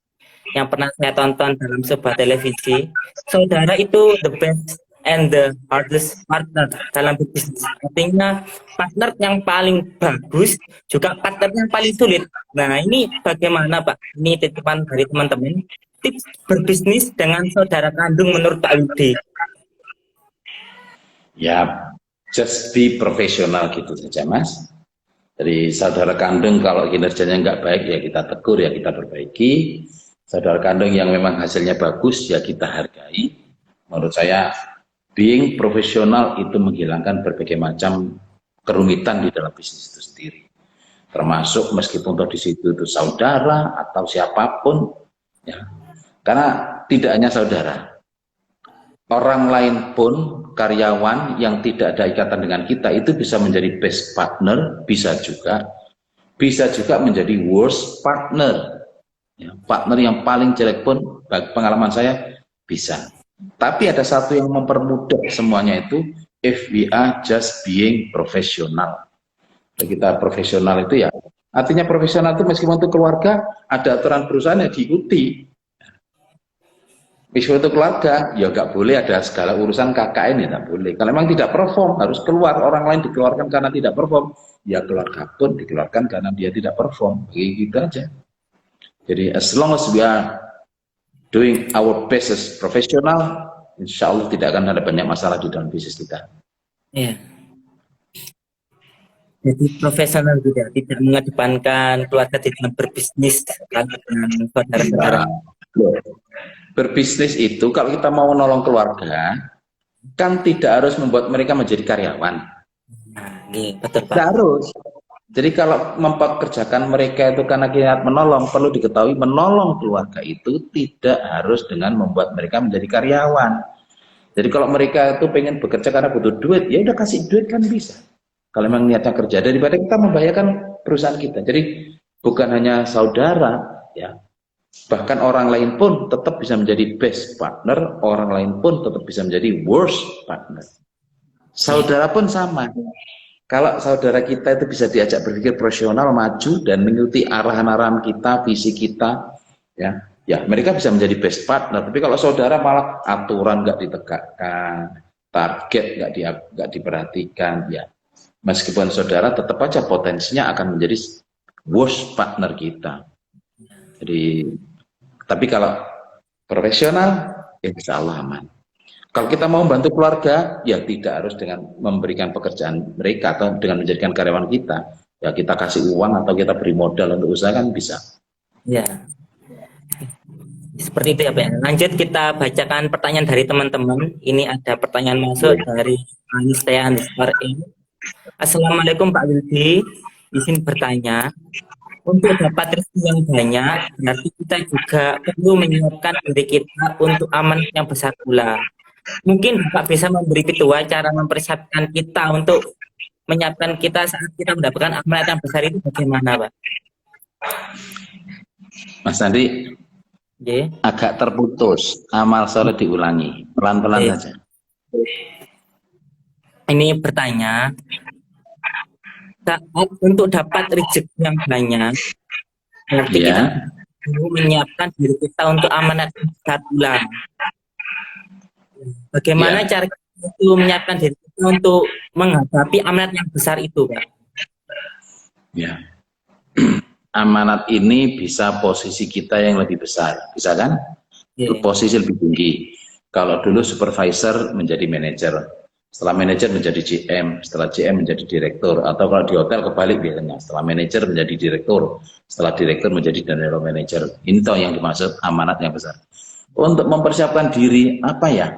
yang pernah saya tonton dalam sebuah televisi, saudara itu the best and the hardest partner dalam bisnis. Artinya partner yang paling bagus juga partner yang paling sulit. Nah ini bagaimana Pak? Ini titipan dari teman-teman. Tips berbisnis dengan saudara kandung menurut Pak Yudi. Ya, just be profesional gitu saja Mas. Jadi saudara kandung kalau kinerjanya nggak baik ya kita tegur, ya kita perbaiki. Saudara kandung yang memang hasilnya bagus ya kita hargai. Menurut saya being profesional itu menghilangkan berbagai macam kerumitan di dalam bisnis itu sendiri. Termasuk meskipun di situ itu saudara atau siapapun, ya. Karena tidak hanya saudara, orang lain pun, karyawan yang tidak ada ikatan dengan kita itu bisa menjadi best partner, bisa juga menjadi worst partner, ya, partner yang paling jelek pun pengalaman saya bisa. Tapi ada satu yang mempermudah semuanya itu, if we are just being professional. Kita profesional itu ya, artinya profesional itu meskipun untuk keluarga ada aturan perusahaan yang diikuti. Meskipun untuk keluarga, ya nggak boleh ada segala urusan KKN, ya nggak boleh. Kalau memang tidak perform, harus keluar. Orang lain dikeluarkan karena tidak perform, ya keluarga pun dikeluarkan karena dia tidak perform. Begitu aja. Jadi as long as we are doing our best as profesional, insya Allah tidak akan ada banyak masalah di dalam bisnis kita. Ya. Jadi profesional juga, tidak mengedepankan keluarga di dalam berbisnis dengan saudara-saudara. Berbisnis itu kalau kita mau menolong keluarga, kan tidak harus membuat mereka menjadi karyawan. Nah, iya, betul Pak. Tidak harus. Jadi kalau mempekerjakan mereka itu karena niat menolong, perlu diketahui menolong keluarga itu tidak harus dengan membuat mereka menjadi karyawan. Jadi kalau mereka itu pengen bekerja karena butuh duit, ya udah kasih duit kan bisa. Kalau memang niatnya kerja, daripada kita membahayakan perusahaan kita. Jadi bukan hanya saudara, ya, bahkan orang lain pun tetap bisa menjadi best partner, orang lain pun tetap bisa menjadi worst partner. Saudara pun sama. Kalau saudara kita itu bisa diajak berpikir profesional, maju dan mengikuti arahan-arahan kita, visi kita, ya mereka bisa menjadi best partner. Tapi kalau saudara malah aturan nggak ditegakkan, target nggak diperhatikan, ya meskipun saudara tetap aja potensinya akan menjadi worst partner kita. Jadi, tapi kalau profesional, insya Allah aman. Kalau kita mau membantu keluarga, ya tidak harus dengan memberikan pekerjaan mereka atau dengan menjadikan karyawan kita. Ya kita kasih uang atau kita beri modal untuk usaha kan bisa. Ya, seperti itu ya Pak. Lanjut kita bacakan pertanyaan dari teman-teman. Ini ada pertanyaan masuk dari Anistea _E. Assalamualaikum Pak Wildi. Izin bertanya, untuk dapat rezeki yang banyak, berarti kita juga perlu menyiapkan diri kita untuk amanah yang besar pula. Mungkin Bapak bisa memberi kedua cara mempersiapkan kita untuk menyiapkan kita saat kita mendapatkan amanah yang besar itu bagaimana Pak? Mas Andi, agak terputus, amal soleh diulangi, pelan-pelan saja. Ini bertanya, saat untuk dapat rezeki yang banyak, berarti kita perlu menyiapkan diri kita untuk amanah yang besar pula. Bagaimana cara itu menyiapkan diri kita untuk menghadapi amanat yang besar itu, Pak? Ya, amanat ini bisa posisi kita yang lebih besar, bisa kan? Posisi lebih tinggi. Kalau dulu supervisor menjadi manajer, setelah manajer menjadi GM, setelah GM menjadi direktur, atau kalau di hotel kebalik biasanya, setelah manajer menjadi direktur, setelah direktur menjadi general manager. Ini toh yang dimaksud amanat yang besar. Untuk mempersiapkan diri, apa ya?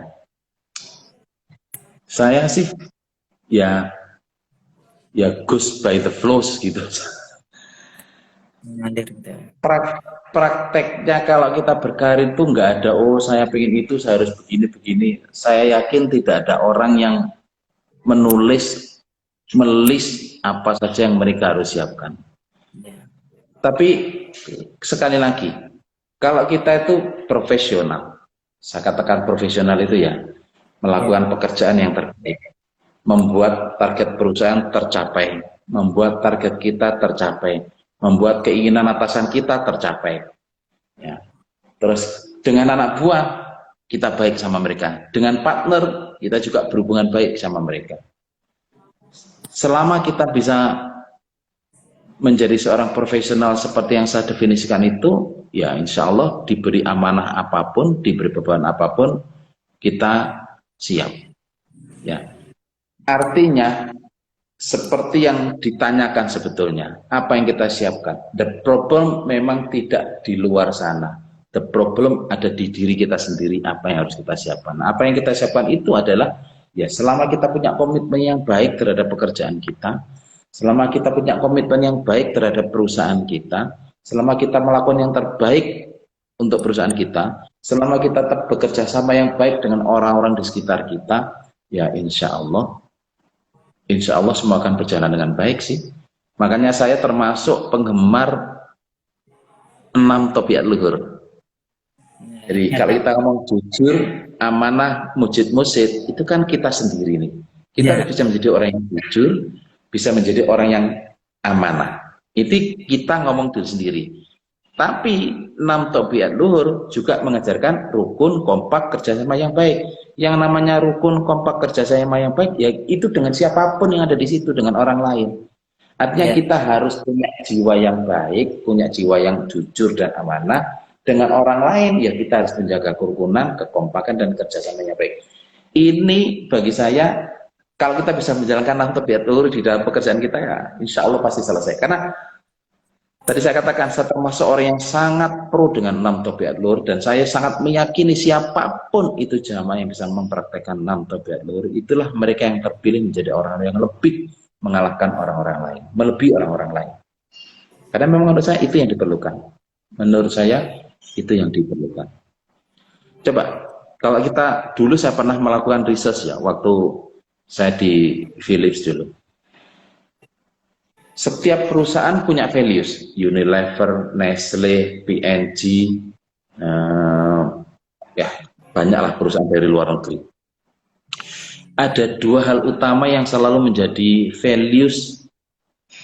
Saya sih ya goes by the flows gitu. Mengalir gitu. Prakteknya kalau kita berkarir itu nggak ada, oh saya pengen itu, saya harus begini-begini. Saya yakin tidak ada orang yang melis apa saja yang mereka harus siapkan. Ya. Tapi sekali lagi, kalau kita itu profesional, saya katakan profesional itu ya, Ya. melakukan pekerjaan yang terbaik, membuat target perusahaan tercapai, membuat target kita tercapai, membuat keinginan atasan kita tercapai. Ya. Terus dengan anak buah kita baik sama mereka, dengan partner kita juga berhubungan baik sama mereka. Selama kita bisa menjadi seorang profesional seperti yang saya definisikan itu, ya insya Allah diberi amanah apapun, diberi beban apapun, kita siap. Ya, artinya seperti yang ditanyakan sebetulnya, apa yang kita siapkan? The problem memang tidak di luar sana. The problem ada di diri kita sendiri, apa yang harus kita siapkan. Nah, apa yang kita siapkan itu adalah, ya selama kita punya komitmen yang baik terhadap pekerjaan kita, selama kita punya komitmen yang baik terhadap perusahaan kita, selama kita melakukan yang terbaik untuk perusahaan kita, selama kita tetap bekerja sama yang baik dengan orang-orang di sekitar kita, ya insya Allah semua akan berjalan dengan baik sih. Makanya saya termasuk penggemar 6 tabiat luhur. Jadi kalau kita ngomong jujur, amanah, mujid musid, itu kan kita sendiri nih. Kita Ya. bisa menjadi orang yang jujur, bisa menjadi orang yang amanah. Itu kita ngomong diri sendiri. Tapi 6 tabiat luhur juga mengajarkan rukun, kompak, kerjasama yang baik. Yang namanya rukun, kompak, kerjasama yang baik, ya itu dengan siapapun yang ada di situ, dengan orang lain. Artinya Ya. kita harus punya jiwa yang baik, punya jiwa yang jujur dan amanah. Dengan orang lain, ya kita harus menjaga kerukunan, kekompakan, dan kerjasama yang baik. Ini bagi saya, kalau kita bisa menjalankan 6 tabiat luhur di dalam pekerjaan kita, ya insya Allah pasti selesai. Karena tadi saya katakan, saya termasuk orang yang sangat pro dengan 6 tabiat luhur, dan saya sangat meyakini siapapun itu jamaah yang bisa mempraktekkan 6 tabiat luhur, itulah mereka yang terpilih menjadi orang yang lebih mengalahkan orang-orang lain, melebihi orang-orang lain. Karena memang menurut saya itu yang diperlukan. Menurut saya itu yang diperlukan. Coba, kalau kita dulu saya pernah melakukan research ya, waktu saya di Philips dulu. Setiap perusahaan punya values, Unilever, Nestle, P&G, ya banyaklah perusahaan dari luar negeri. Ada 2 hal utama yang selalu menjadi values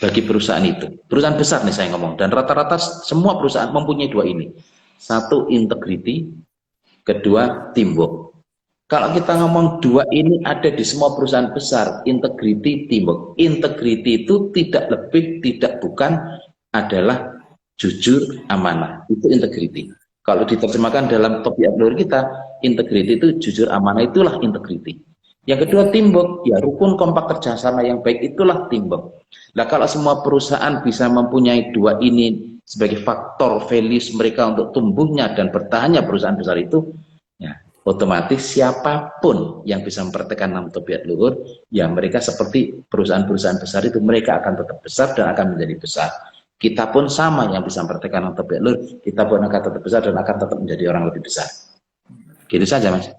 bagi perusahaan itu. Perusahaan besar nih saya ngomong, dan rata-rata semua perusahaan mempunyai 2 ini. Satu, integrity, kedua, teamwork. Kalau kita ngomong 2 ini ada di semua perusahaan besar, integrity, teamwork. Integrity itu tidak lebih, tidak bukan adalah jujur, amanah. Itu integrity. Kalau diterjemahkan dalam tabiat luhur kita, integrity itu jujur, amanah, itulah integrity. Yang kedua, teamwork, ya rukun, kompak, kerjasama yang baik, itulah teamwork. Nah, kalau semua perusahaan bisa mempunyai 2 ini sebagai faktor values mereka untuk tumbuhnya dan bertahannya perusahaan besar itu, ya otomatis siapapun yang bisa mempraktekkan 6 tabiat luhur, ya mereka seperti perusahaan-perusahaan besar itu, mereka akan tetap besar dan akan menjadi besar. Kita pun sama yang bisa mempraktekkan 6 tabiat luhur, kita pun akan tetap besar dan akan tetap menjadi orang lebih besar. Gitu saja, Mas.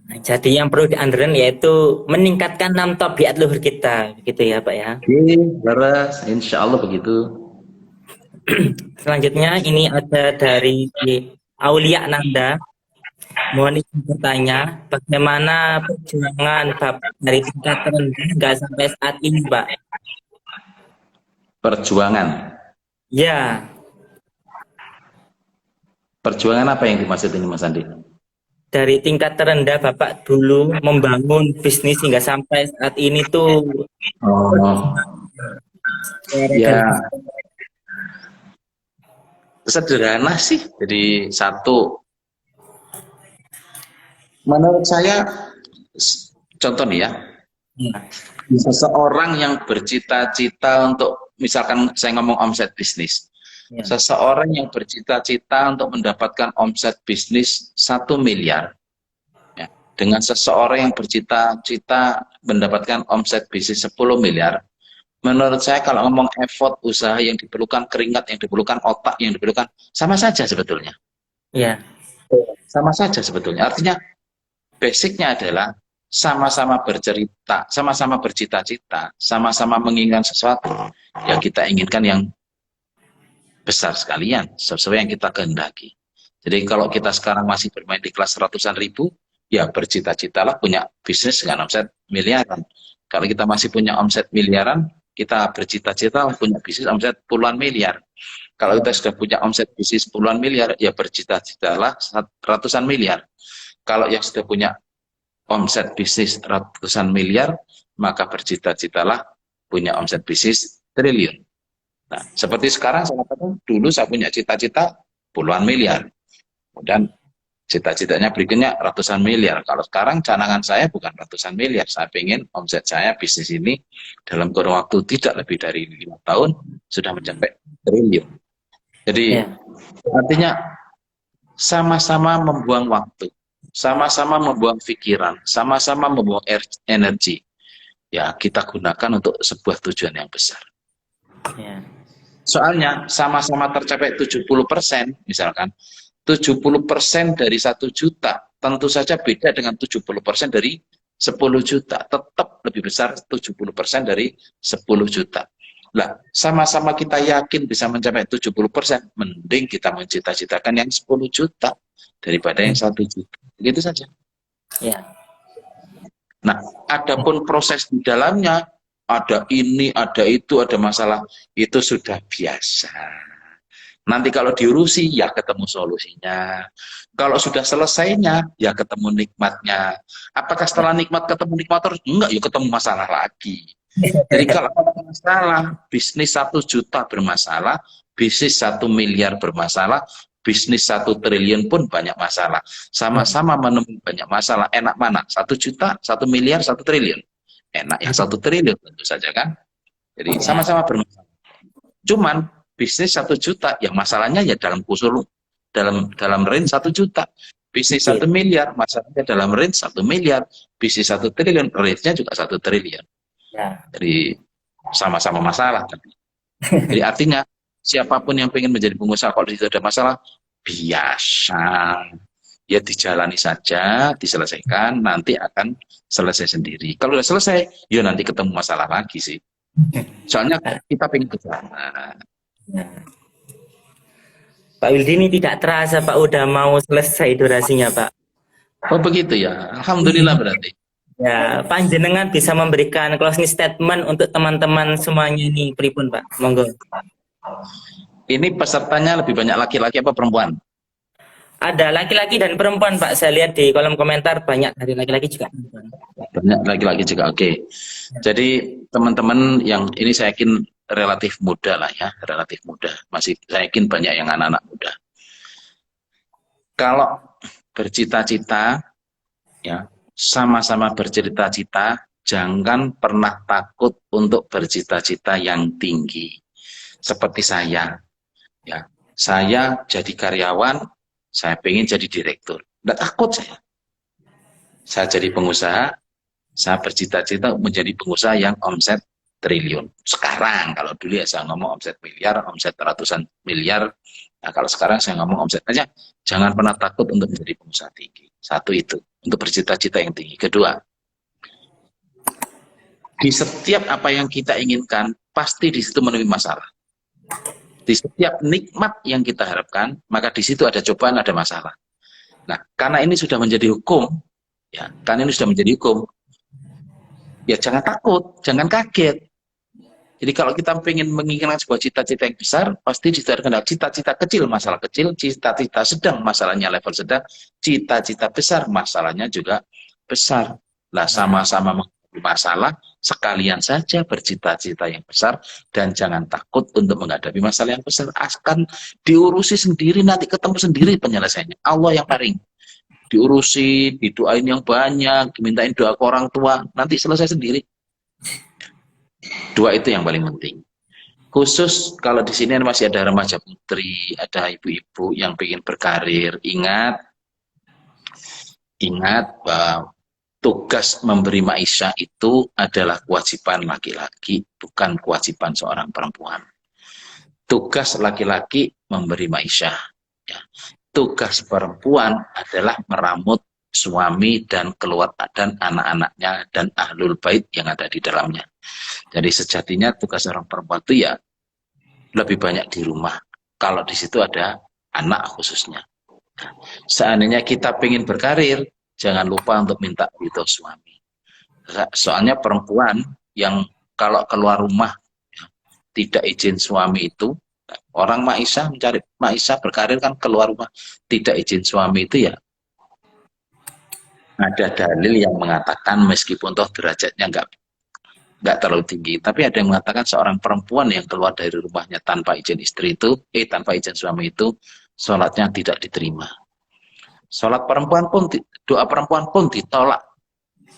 Nah, jadi yang perlu diandakan yaitu meningkatkan 6 tabiat luhur kita, begitu ya Pak ya. Oke, Laras, insya Allah begitu. Selanjutnya ini ada dari Aulia Nanda. Mohon izin bertanya, bagaimana perjuangan Bapak dari tingkat terendah hingga sampai saat ini, Pak? Perjuangan. Ya, Perjuangan apa yang dimaksud ini, Mas Andi? dari tingkat terendah Bapak dulu membangun bisnis hingga sampai saat ini tuh Oh, ya sederhana sih. Jadi satu, menurut saya, contoh nih ya, Ya, seseorang yang bercita-cita untuk, misalkan saya ngomong omset bisnis, ya, seseorang yang bercita-cita untuk mendapatkan omset bisnis 1 miliar, ya, dengan seseorang yang bercita-cita mendapatkan omset bisnis 10 miliar, menurut saya kalau ngomong effort, usaha yang diperlukan, keringat yang diperlukan, otak yang diperlukan, sama saja sebetulnya. Ya, Sama saja sebetulnya. Artinya basicnya adalah sama-sama bercerita, sama-sama bercita-cita, sama-sama menginginkan sesuatu. Ya kita inginkan yang besar sekalian, sesuai yang kita kehendaki. Jadi kalau kita sekarang masih bermain di kelas ratusan ribu, ya bercita-citalah punya bisnis dengan omset miliaran. Kalau kita masih punya omset miliaran, kita bercita-cita punya bisnis omset puluhan miliar. Kalau kita sudah punya omset bisnis puluhan miliar, ya bercita-citalah ratusan miliar. Kalau yang sudah punya omset bisnis ratusan miliar, maka bercita-citalah punya omset bisnis triliun. Nah, seperti sekarang saya katakan, dulu saya punya cita-cita puluhan miliar. Kemudian cita-citanya berikutnya ratusan miliar. Kalau sekarang canangan saya bukan ratusan miliar. Saya ingin omset saya bisnis ini dalam kurun waktu tidak lebih dari 5 tahun sudah mencapai triliun. Jadi ya, artinya sama-sama membuang waktu, sama-sama membuang pikiran, sama-sama membuang energi. Ya, kita gunakan untuk sebuah tujuan yang besar. ya, Soalnya sama-sama tercapai 70%, misalkan 70% dari 1 juta, tentu saja beda dengan 70% dari 10 juta. Tetap lebih besar 70% dari 10 juta. Lah, sama-sama kita yakin bisa mencapai 70%, mending kita mencita-citakan yang 10 juta daripada yang 1 juta. Begitu saja. ya, Nah, adapun proses di dalamnya, ada ini, ada itu, ada masalah, itu sudah biasa. Nanti kalau diurusi, ya ketemu solusinya. Kalau sudah selesainya, ya ketemu nikmatnya. Apakah setelah nikmat ketemu nikmat terus? Enggak, ya ketemu masalah lagi. Jadi kalau ada masalah, bisnis 1 juta bermasalah, bisnis 1 miliar bermasalah, bisnis 1 triliun pun banyak masalah. Sama-sama menemui banyak masalah. Enak mana? 1 juta, 1 miliar, 1 triliun. Enak yang 1 triliun tentu saja kan. Jadi sama-sama bermasalah. Cuman bisnis 1 juta, yang masalahnya ya dalam usul dalam range 1 juta. Bisnis 1 miliar, masalahnya dalam range 1 miliar. Bisnis 1 triliun, range-nya juga 1 triliun. ya, Jadi sama-sama masalah. Jadi artinya siapapun yang ingin menjadi pengusaha, kalau di situ ada masalah, biasa. Ya dijalani saja, diselesaikan, nanti akan selesai sendiri. Kalau sudah selesai, ya nanti ketemu masalah lagi sih. Soalnya kita pengen ke sana. ya. Pak Wildi ini tidak terasa Pak udah mau selesai durasinya Pak. Oh begitu ya, Alhamdulillah berarti. Ya, panjenengan bisa memberikan closing statement untuk teman-teman semuanya ini, pripun Pak? Monggo. Ini pesertanya lebih banyak laki-laki apa perempuan? Ada laki-laki dan perempuan Pak. Saya lihat di kolom komentar banyak dari laki-laki juga perempuan. Banyak laki-laki juga, oke. Jadi teman-teman yang ini saya yakin relatif muda lah ya, relatif muda. Masih saya yakin banyak yang anak-anak muda. Kalau bercita-cita, ya sama-sama bercita-cita, jangan pernah takut untuk bercita-cita yang tinggi. Seperti saya, ya saya jadi karyawan, saya pengen jadi direktur. Nggak takut saya. Saya jadi pengusaha, saya bercita-cita menjadi pengusaha yang omset triliun. Sekarang, kalau dulu ya saya ngomong omset miliar, omset ratusan miliar. Nah, kalau sekarang saya ngomong omset aja. Jangan pernah takut untuk menjadi pengusaha tinggi. Satu itu, untuk bercita-cita yang tinggi. Kedua, di setiap apa yang kita inginkan, pasti di situ menemui masalah. Di setiap nikmat yang kita harapkan, maka di situ ada cobaan, ada masalah. Nah, karena ini sudah menjadi hukum, ya, karena ini sudah menjadi hukum, ya jangan takut, jangan kaget. Jadi kalau kita ingin menginginkan sebuah cita-cita yang besar, pasti ada cita-cita kecil, masalah kecil, cita-cita sedang, masalahnya level sedang, cita-cita besar, masalahnya juga besar. Lah sama-sama menghadapi masalah, sekalian saja bercita-cita yang besar, dan jangan takut untuk menghadapi masalah yang besar. Akan diurusi sendiri, nanti ketemu sendiri penyelesaiannya. Allah yang paling diurusi, didoain yang banyak, dimintain doa ke orang tua, nanti selesai sendiri. Dua itu yang paling penting. Khusus kalau di sini masih ada remaja putri, ada ibu-ibu yang ingin berkarir, ingat Ingat bahwa tugas memberi maisha itu adalah kewajiban laki-laki, bukan kewajiban seorang perempuan. Tugas laki-laki memberi maisha. Ya. Tugas perempuan adalah meramut suami dan dan anak-anaknya dan ahlul bait yang ada di dalamnya. Jadi sejatinya tugas seorang perempuan itu ya lebih banyak di rumah. Kalau di situ ada anak khususnya. Seandainya kita ingin berkarir, jangan lupa untuk minta ridho suami. Soalnya perempuan yang kalau keluar rumah ya, tidak izin suami itu, orang maisha mencari maisha berkarir kan keluar rumah tidak izin suami itu ya ada dalil yang mengatakan meskipun toh derajatnya nggak terlalu tinggi, tapi ada yang mengatakan seorang perempuan yang keluar dari rumahnya tanpa izin istri itu, tanpa izin suami itu, sholatnya tidak diterima. Sholat perempuan pun, doa perempuan pun ditolak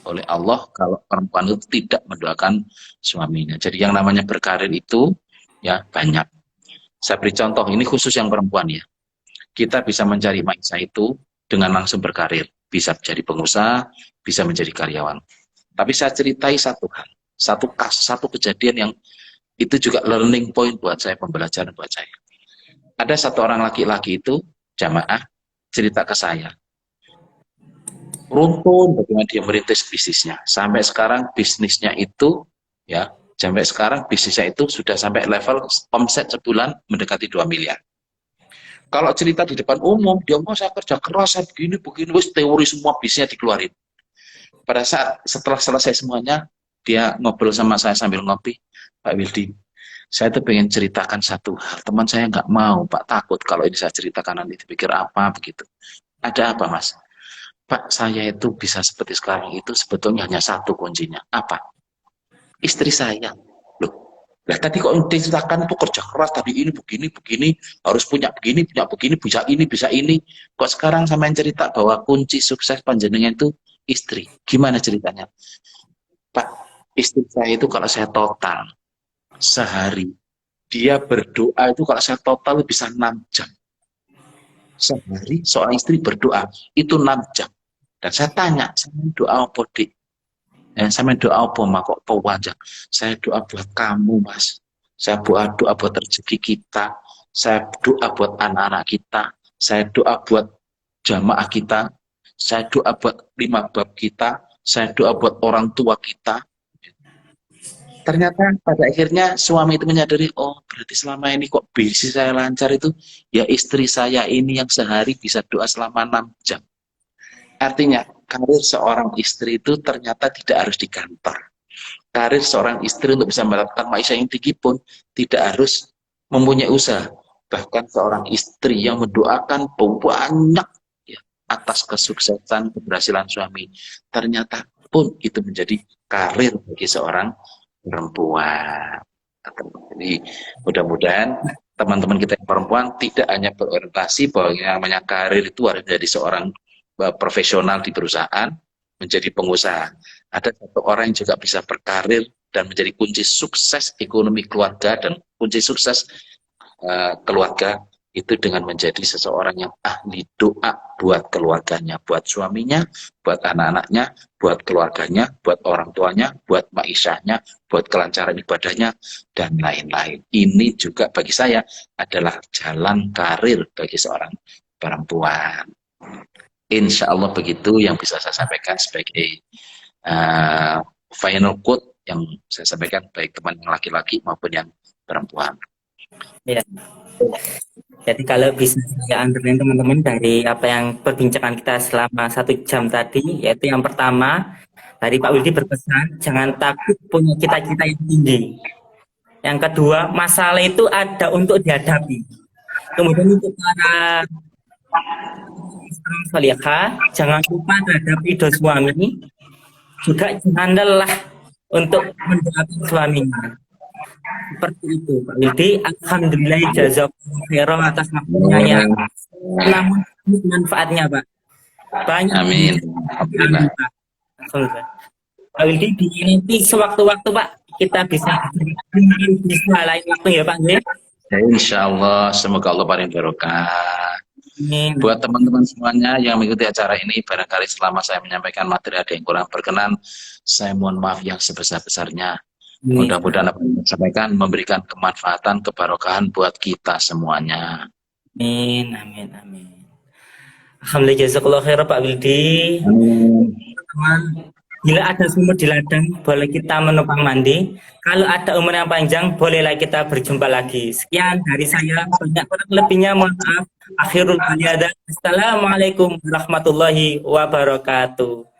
oleh Allah kalau perempuan itu tidak mendoakan suaminya. Jadi yang namanya berkarir itu ya banyak. Saya beri contoh, ini khusus yang perempuan ya. Kita bisa mencari maisha itu dengan langsung berkarir. Bisa menjadi pengusaha, bisa menjadi karyawan. Tapi saya ceritai satu hal, satu kejadian yang itu juga learning point buat saya, pembelajaran buat saya. Ada satu orang laki-laki itu, jamaah, cerita ke saya. Runtun bagaimana dia merintis bisnisnya. Sampai sekarang bisnisnya itu, ya, sampai sekarang bisnisnya itu sudah sampai level omset sebulan mendekati 2 miliar. Kalau cerita di depan umum, dia mau saya kerja keras, saya begini, wis teori semua bisnisnya dikeluarin. Pada saat setelah selesai semuanya, dia ngobrol sama saya sambil ngopi, Pak Wildi, saya tuh pengen ceritakan satu hal. Teman saya nggak mau, Pak, takut kalau ini saya ceritakan nanti dipikir apa begitu. Ada apa, Mas? Pak, saya itu bisa seperti sekarang itu sebetulnya hanya satu kuncinya. Apa? Istri saya. Loh, lah tadi kok diceritakan itu kerja keras, tadi ini begini, harus punya begini, bisa ini. Kok sekarang sama yang cerita bahwa kunci sukses panjenengan itu istri. Gimana ceritanya? Pak, istri saya itu kalau saya total sehari, dia berdoa itu kalau saya total bisa 6 jam. Sehari seorang istri berdoa itu 6 jam. Dan saya tanya, saya doa apa, Dik? Saya doa apa, mak, kok panjang? Saya doa buat kamu, Mas. Saya doa buat rezeki kita. Saya doa buat anak-anak kita. Saya doa buat jamaah kita. Saya doa buat 5 bab kita. Saya doa buat orang tua kita. Ternyata pada akhirnya suami itu menyadari, oh berarti selama ini kok bisnis saya lancar itu, ya istri saya ini yang sehari bisa doa selama 6 jam. Artinya, karir seorang istri itu ternyata tidak harus di kantor. Karir seorang istri untuk bisa mendapatkan maisha yang tinggi pun tidak harus mempunyai usaha. Bahkan seorang istri yang mendoakan banyak ya, atas kesuksesan, keberhasilan suami, ternyata pun itu menjadi karir bagi seorang perempuan. Jadi mudah-mudahan teman-teman kita yang perempuan tidak hanya berorientasi bahwa yang namanya karir itu harus menjadi seorang profesional di perusahaan, menjadi pengusaha. Ada satu orang yang juga bisa berkarir dan menjadi kunci sukses ekonomi keluarga dan kunci sukses keluarga itu dengan menjadi seseorang yang ahli doa buat keluarganya, buat suaminya, buat anak-anaknya, buat keluarganya, buat orang tuanya, buat maishahnya, buat kelancaran ibadahnya, dan lain-lain. Ini juga bagi saya adalah jalan karir bagi seorang perempuan. Insya Allah begitu yang bisa saya sampaikan sebagai final quote yang saya sampaikan baik teman yang laki-laki maupun yang perempuan. Ya. Jadi kalau bisa saya ambilin teman-teman dari apa yang perbincangan kita selama 1 jam tadi, yaitu yang pertama dari Pak Wildi berpesan jangan takut punya cita-cita yang tinggi. Yang kedua, masalah itu ada untuk dihadapi. Kemudian untuk para salihah, jangan lupa terhadap ridho suami, juga jangan lelah untuk mendoakan suaminya. Seperti itu, Pak Wildi. Alhamdulillah jazakumullah khairan atas waktunya yang namun manfaatnya, Pak. Banyak. Amin. Alhamdulillah. Pak Wildi, di nanti sewaktu-waktu, Pak, kita bisa lain waktu ya, Pak. Ya, insya Allah, semoga Allah paling barokah. Amin. Buat teman-teman semuanya yang mengikuti acara ini, barangkali selama saya menyampaikan materi ada yang kurang berkenan, saya mohon maaf yang sebesar-besarnya. Amin. Mudah-mudahan apa yang saya sampaikan memberikan kemanfaatan, kebarokahan buat kita semuanya. Amin. Amin. Amin. Alhamdulillah, jazakallah khair Pak Wildi. Amin. Teman, bila ada sumur di ladang, boleh kita menumpang mandi. Kalau ada umur yang panjang, bolehlah kita berjumpa lagi. Sekian dari saya, banyak kurang lebihnya mohon maaf. Akhirul kaliada. Assalamualaikum warahmatullahi wabarakatuh.